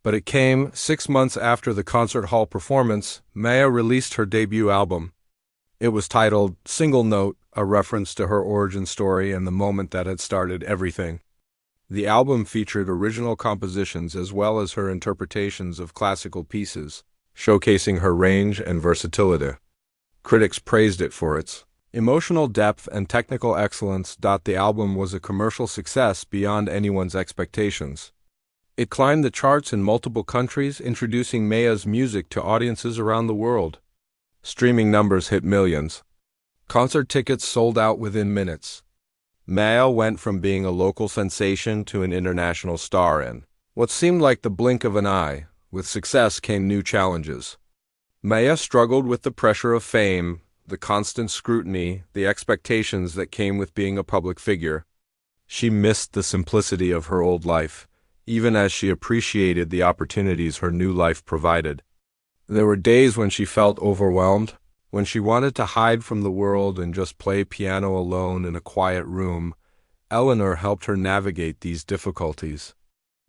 But it came 6 months after the concert hall performance. Maya released her debut album. It was titled Single Note, a reference to her origin story and the moment that had started everything. The album featured original compositions as well as her interpretations of classical pieces, showcasing her range and versatility. Critics praised it for its emotional depth and technical excellence. The album was a commercial success beyond anyone's expectations. It climbed the charts in multiple countries, introducing Maya's music to audiences around the world. Streaming numbers hit millions. Concert tickets sold out within minutes. Maya went from being a local sensation to an international star in what seemed like the blink of an eye. With success came new challenges. Maya struggled with the pressure of fame, the constant scrutiny, the expectations that came with being a public figure. She missed the simplicity of her old life, even as she appreciated the opportunities her new life provided. There were days when she felt overwhelmed, when she wanted to hide from the world and just play piano alone in a quiet room. Eleanor helped her navigate these difficulties.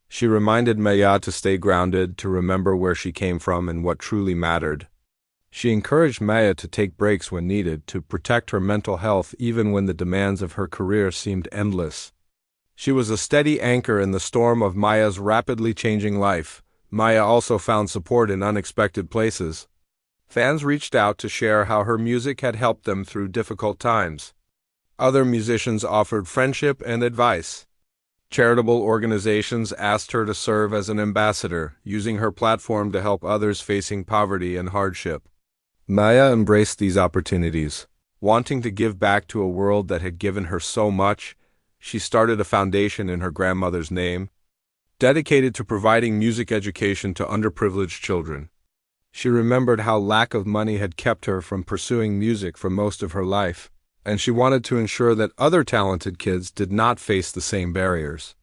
She reminded Maya to stay grounded, to remember where she came from and what truly mattered. She encouraged Maya to take breaks when needed, to protect her mental health even when the demands of her career seemed endless. She was a steady anchor in the storm of Maya's rapidly changing life. Maya also found support in unexpected places. Fans reached out to share how her music had helped them through difficult times. Other musicians offered friendship and advice. Charitable organizations asked her to serve as an ambassador, using her platform to help others facing poverty and hardship. Maya embraced these opportunities. Wanting to give back to a world that had given her so much, she started a foundation in her grandmother's name, dedicated to providing music education to underprivileged children. She remembered how lack of money had kept her from pursuing music for most of her life, and she wanted to ensure that other talented kids did not face the same barriers.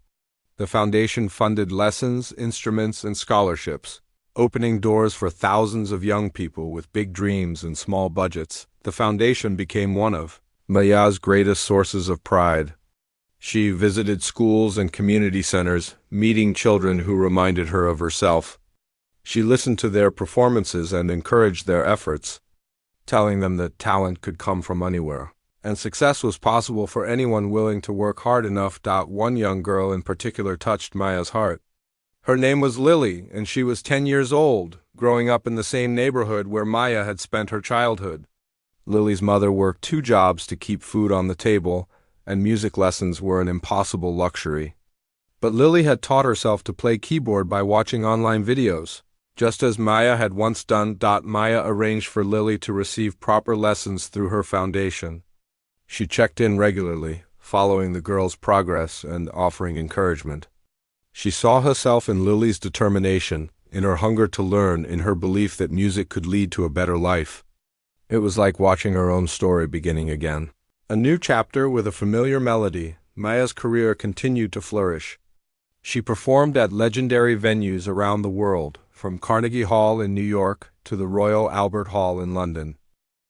The foundation funded lessons, instruments, and scholarships, opening doors for thousands of young people with big dreams and small budgets. The foundation became one of Maya's greatest sources of pride. She visited schools and community centers, meeting children who reminded her of herself. She listened to their performances and encouraged their efforts, telling them that talent could come from anywhere, and success was possible for anyone willing to work hard enough. One young girl in particular touched Maya's heart. Her name was Lily, and she was 10 years old, growing up in the same neighborhood where Maya had spent her childhood. Lily's mother worked 2 jobs to keep food on the table, and music lessons were an impossible luxury. But Lily had taught herself to play keyboard by watching online videos, just as Maya had once done. Maya arranged for Lily to receive proper lessons through her foundation. She checked in regularly, following the girl's progress and offering encouragement. She saw herself in Lily's determination, in her hunger to learn, in her belief that music could lead to a better life. It was like watching her own story beginning again. A new chapter with a familiar melody. Maya's career continued to flourish. She performed at legendary venues around the world, from Carnegie Hall in New York to the Royal Albert Hall in London.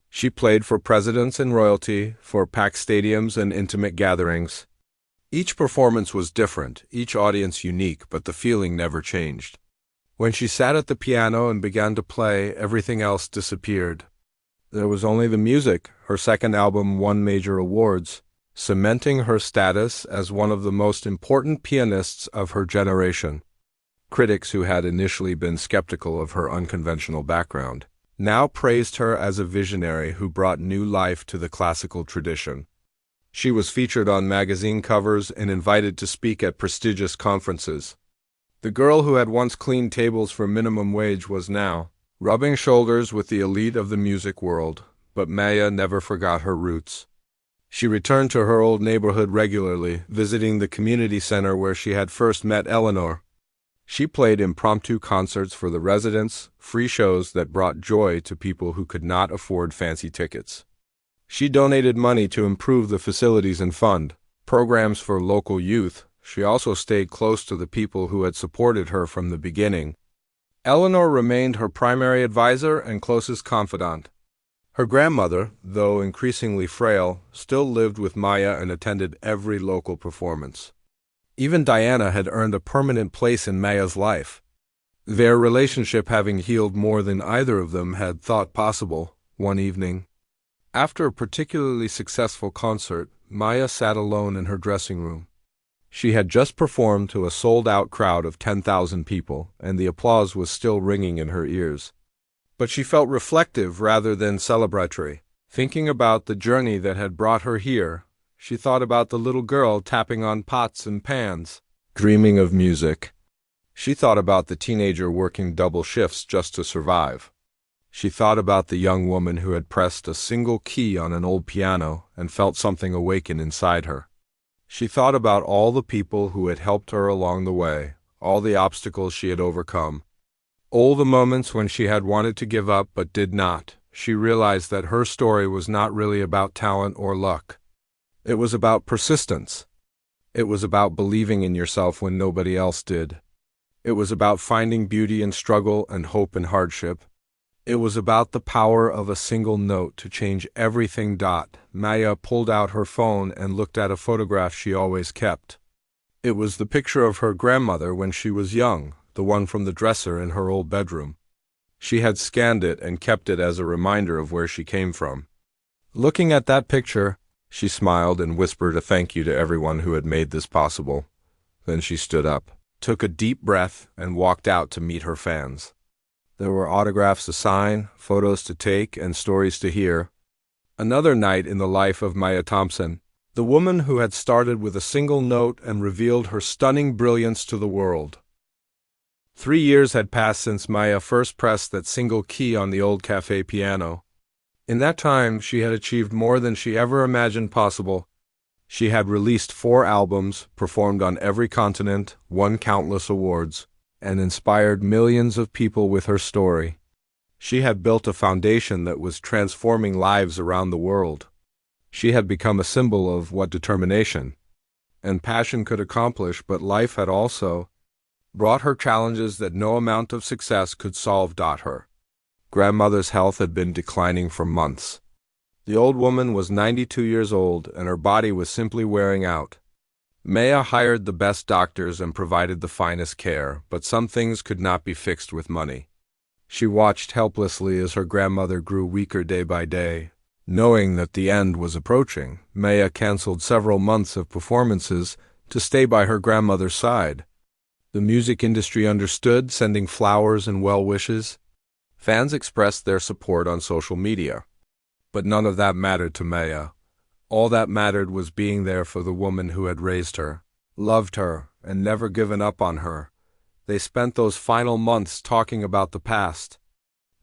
She played for presidents and royalty, for packed stadiums and intimate gatherings. Each performance was different, each audience unique, but the feeling never changed. When she sat at the piano and began to play, everything else disappeared. There was only the music. Her second album won major awards, cementing her status as one of the most important pianists of her generation. Critics who had initially been skeptical of her unconventional background now praised her as a visionary who brought new life to the classical tradition. She was featured on magazine covers and invited to speak at prestigious conferences. The girl who had once cleaned tables for minimum wage was now rubbing shoulders with the elite of the music world, but Maya never forgot her roots. She returned to her old neighborhood regularly, visiting the community center where she had first met Eleanor. She played impromptu concerts for the residents, free shows that brought joy to people who could not afford fancy tickets. She donated money to improve the facilities and fund programs for local youth. She also stayed close to the people who had supported her from the beginning. Eleanor remained her primary advisor and closest confidant. Her grandmother, though increasingly frail, still lived with Maya and attended every local performance. Even Diana had earned a permanent place in Maya's life, their relationship having healed more than either of them had thought possible. One evening, after a particularly successful concert, Maya sat alone in her dressing room. She had just performed to a sold-out crowd of 10,000 people, and the applause was still ringing in her ears. But she felt reflective rather than celebratory. Thinking about the journey that had brought her here, she thought about the little girl tapping on pots and pans, dreaming of music. She thought about the teenager working double shifts just to survive. She thought about the young woman who had pressed a single key on an old piano and felt something awaken inside her. She thought about all the people who had helped her along the way, all the obstacles she had overcome, all the moments when she had wanted to give up but did not. She realized that her story was not really about talent or luck. It was about persistence. It was about believing in yourself when nobody else did. It was about finding beauty in struggle and hope in hardship. It was about the power of a single note to change everything. Maya pulled out her phone and looked at a photograph she always kept. It was the picture of her grandmother when she was young, the one from the dresser in her old bedroom. She had scanned it and kept it as a reminder of where she came from. Looking at that picture, she smiled and whispered a thank you to everyone who had made this possible. Then she stood up, took a deep breath, and walked out to meet her fans. There were autographs to sign, photos to take, and stories to hear. Another night in the life of Maya Thompson, the woman who had started with a single note and revealed her stunning brilliance to the world. 3 years had passed since Maya first pressed that single key on the old cafe piano. In that time, she had achieved more than she ever imagined possible. She had released 4 albums, performed on every continent, won countless awards, and inspired millions of people with her story. She had built a foundation that was transforming lives around the world. She had become a symbol of what determination and passion could accomplish, but life had also brought her challenges that no amount of success could solve. Her grandmother's health had been declining for months. The old woman was 92 years old, and her body was simply wearing out. Maya hired the best doctors and provided the finest care, but some things could not be fixed with money. She watched helplessly as her grandmother grew weaker day by day. Knowing that the end was approaching, Maya canceled several months of performances to stay by her grandmother's side. The music industry understood, sending flowers and well wishes. Fans expressed their support on social media. But none of that mattered to Maya. All that mattered was being there for the woman who had raised her, loved her, and never given up on her. They spent those final months talking about the past.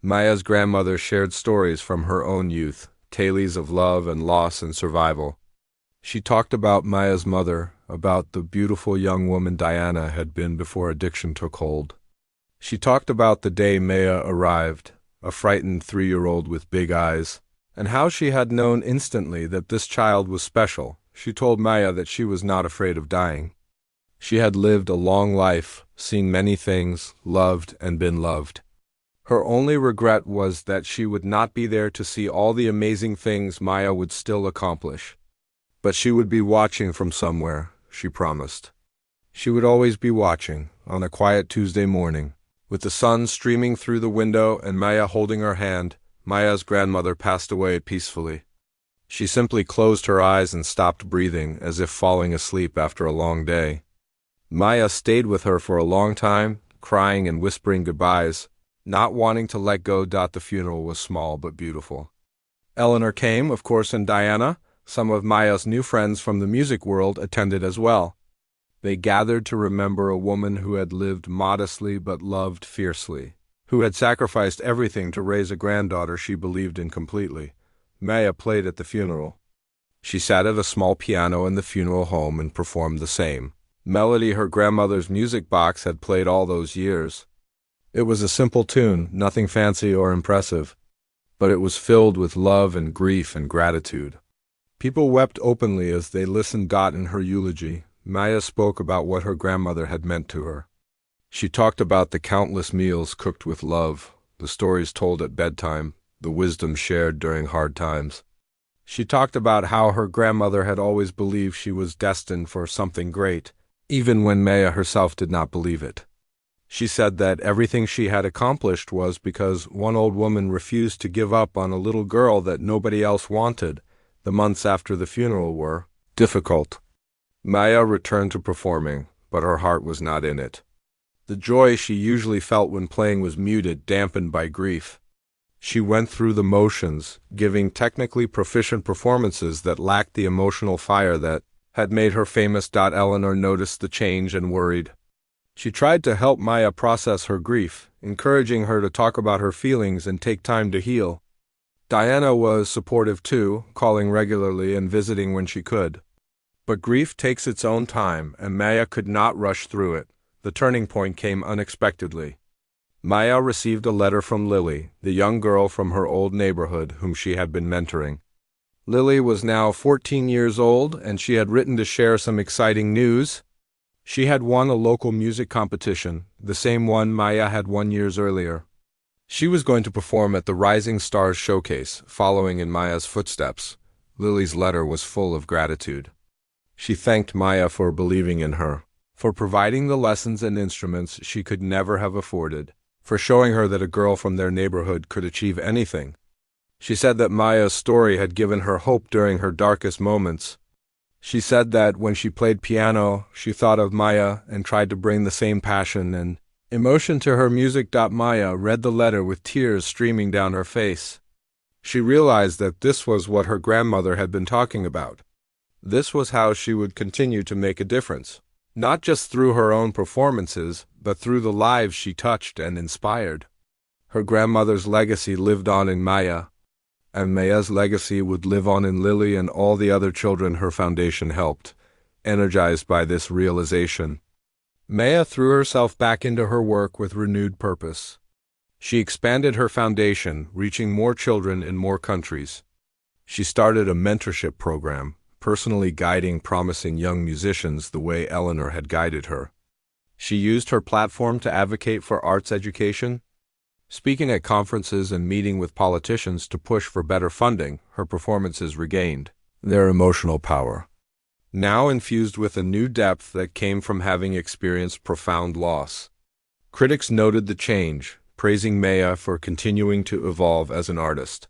Maya's grandmother shared stories from her own youth, tales of love and loss and survival. She talked about Maya's mother, about the beautiful young woman Diana had been before addiction took hold. She talked about the day Maya arrived, a frightened 3-year-old with big eyes, and how she had known instantly that this child was special. She told Maya that she was not afraid of dying. She had lived a long life, seen many things, loved and been loved. Her only regret was that she would not be there to see all the amazing things Maya would still accomplish. But she would be watching from somewhere, she promised. She would always be watching, on a quiet Tuesday morning. With the sun streaming through the window and Maya holding her hand, Maya's grandmother passed away peacefully. She simply closed her eyes and stopped breathing, as if falling asleep after a long day. Maya stayed with her for a long time, crying and whispering goodbyes, not wanting to let go. The funeral was small but beautiful. Eleanor came, of course, and Diana. Some of Maya's new friends from the music world attended as well. They gathered to remember a woman who had lived modestly but loved fiercely, who had sacrificed everything to raise a granddaughter she believed in completely. Maya played at the funeral. She sat at a small piano in the funeral home and performed the same melody her grandmother's music box had played all those years. It was a simple tune, nothing fancy or impressive, but it was filled with love and grief and gratitude. People wept openly as they listened. In her eulogy, Maya spoke about what her grandmother had meant to her. She talked about the countless meals cooked with love, the stories told at bedtime, the wisdom shared during hard times. She talked about how her grandmother had always believed she was destined for something great, even when Maya herself did not believe it. She said that everything she had accomplished was because one old woman refused to give up on a little girl that nobody else wanted. The months after the funeral were difficult. Maya returned to performing, but her heart was not in it. The joy she usually felt when playing was muted, dampened by grief. She went through the motions, giving technically proficient performances that lacked the emotional fire that had made her famous. Eleanor noticed the change and worried. She tried to help Maya process her grief, encouraging her to talk about her feelings and take time to heal. Diana was supportive too, calling regularly and visiting when she could. But grief takes its own time, and Maya could not rush through it. The turning point came unexpectedly. Maya received a letter from Lily, the young girl from her old neighborhood whom she had been mentoring. Lily was now 14 years old, and she had written to share some exciting news. She had won a local music competition, the same one Maya had won years earlier. She was going to perform at the Rising Stars Showcase, following in Maya's footsteps. Lily's letter was full of gratitude. She thanked Maya for believing in her, for providing the lessons and instruments she could never have afforded, for showing her that a girl from their neighborhood could achieve anything. She said that Maya's story had given her hope during her darkest moments. She said that when she played piano, she thought of Maya and tried to bring the same passion and emotion to her music. Maya read the letter with tears streaming down her face. She realized that this was what her grandmother had been talking about. This was how she would continue to make a difference, not just through her own performances, but through the lives she touched and inspired. Her grandmother's legacy lived on in Maya, and Maya's legacy would live on in Lily and all the other children her foundation helped. Energized by this realization, Maya threw herself back into her work with renewed purpose. She expanded her foundation, reaching more children in more countries. She started a mentorship program, personally guiding promising young musicians the way Eleanor had guided her. She used her platform to advocate for arts education, speaking at conferences and meeting with politicians to push for better funding. Her performances regained their emotional power, now infused with a new depth that came from having experienced profound loss. Critics noted the change, praising Maya for continuing to evolve as an artist.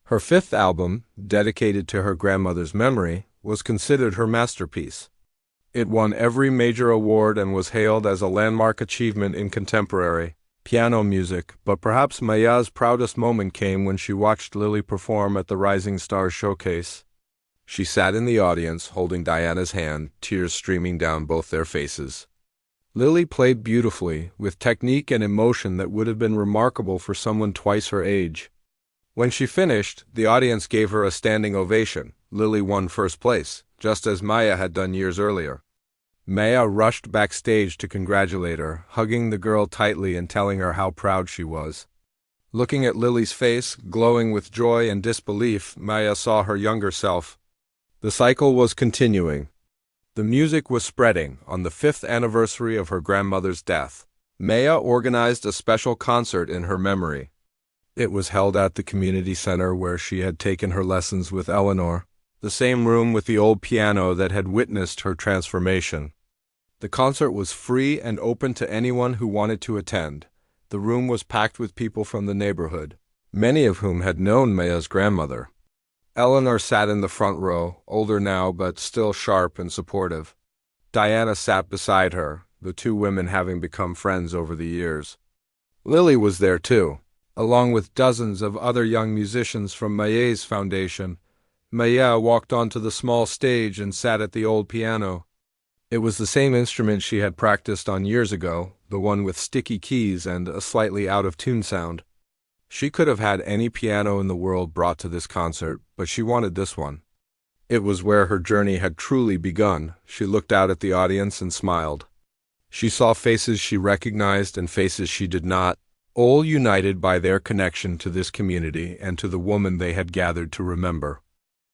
Her fifth album, dedicated to her grandmother's memory, was considered her masterpiece. It won every major award and was hailed as a landmark achievement in contemporary piano music, but perhaps Maya's proudest moment came when she watched Lily perform at the Rising Stars Showcase. She sat in the audience, holding Diana's hand, tears streaming down both their faces. Lily played beautifully, with technique and emotion that would have been remarkable for someone twice her age. When she finished, the audience gave her a standing ovation. Lily won first place, just as Maya had done years earlier. Maya rushed backstage to congratulate her, hugging the girl tightly and telling her how proud she was. Looking at Lily's face, glowing with joy and disbelief, Maya saw her younger self. The cycle was continuing. The music was spreading. On the 5th anniversary of her grandmother's death, Maya organized a special concert in her memory. It was held at the community center where she had taken her lessons with Eleanor, the same room with the old piano that had witnessed her transformation. The concert was free and open to anyone who wanted to attend. The room was packed with people from the neighborhood, many of whom had known Maya's grandmother. Eleanor sat in the front row, older now but still sharp and supportive. Diana sat beside her, the two women having become friends over the years. Lily was there too, along with dozens of other young musicians from Maya's foundation. Maya walked onto the small stage and sat at the old piano. It was the same instrument she had practiced on years ago, the one with sticky keys and a slightly out-of-tune sound. She could have had any piano in the world brought to this concert, but she wanted this one. It was where her journey had truly begun. She looked out at the audience and smiled. She saw faces she recognized and faces she did not, all united by their connection to this community and to the woman they had gathered to remember.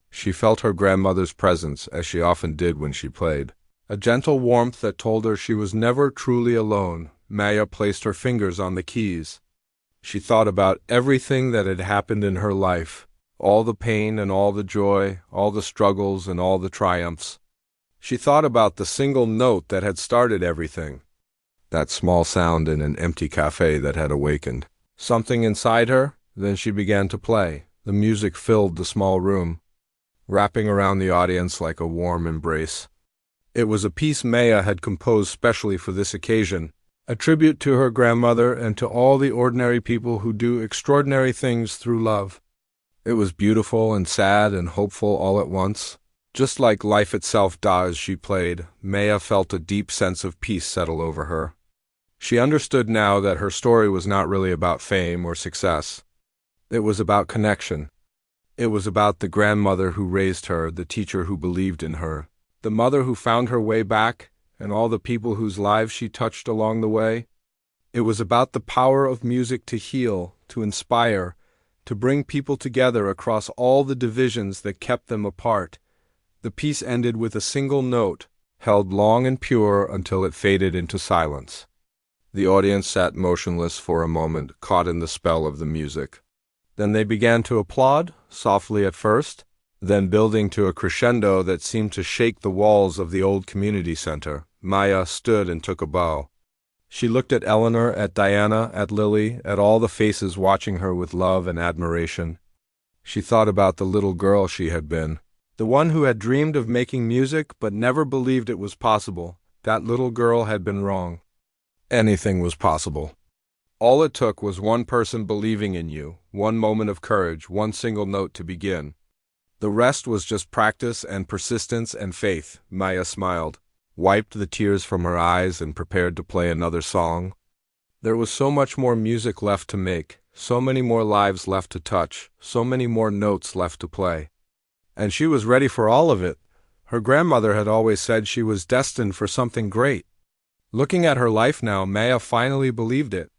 She felt her grandmother's presence, as she often did when she played. A gentle warmth that told her she was never truly alone. Maya placed her fingers on the keys. She thought about everything that had happened in her life, all the pain and all the joy, all the struggles and all the triumphs. She thought about the single note that had started everything, that small sound in an empty cafe that had awakened something inside her. Then she began to play. The music filled the small room, wrapping around the audience like a warm embrace. It was a piece Maya had composed specially for this occasion, a tribute to her grandmother and to all the ordinary people who do extraordinary things through love. It was beautiful and sad and hopeful all at once. Just like life itself as she played, Maya felt a deep sense of peace settle over her. She understood now that her story was not really about fame or success. It was about connection. It was about the grandmother who raised her, the teacher who believed in her, the mother who found her way back, and all the people whose lives she touched along the way. It was about the power of music to heal, to inspire, to bring people together across all the divisions that kept them apart. The piece ended with a single note, held long and pure until it faded into silence. The audience sat motionless for a moment, caught in the spell of the music. Then they began to applaud, softly at first, then building to a crescendo that seemed to shake the walls of the old community center. Maya stood and took a bow. She looked at Eleanor, at Diana, at Lily, at all the faces watching her with love and admiration. She thought about the little girl she had been, the one who had dreamed of making music but never believed it was possible. That little girl had been wrong. Anything was possible. All it took was one person believing in you, one moment of courage, one single note to begin. The rest was just practice and persistence and faith. Maya smiled, wiped the tears from her eyes, and prepared to play another song. There was so much more music left to make, so many more lives left to touch, so many more notes left to play. And she was ready for all of it. Her grandmother had always said she was destined for something great. Looking at her life now, Maya finally believed it.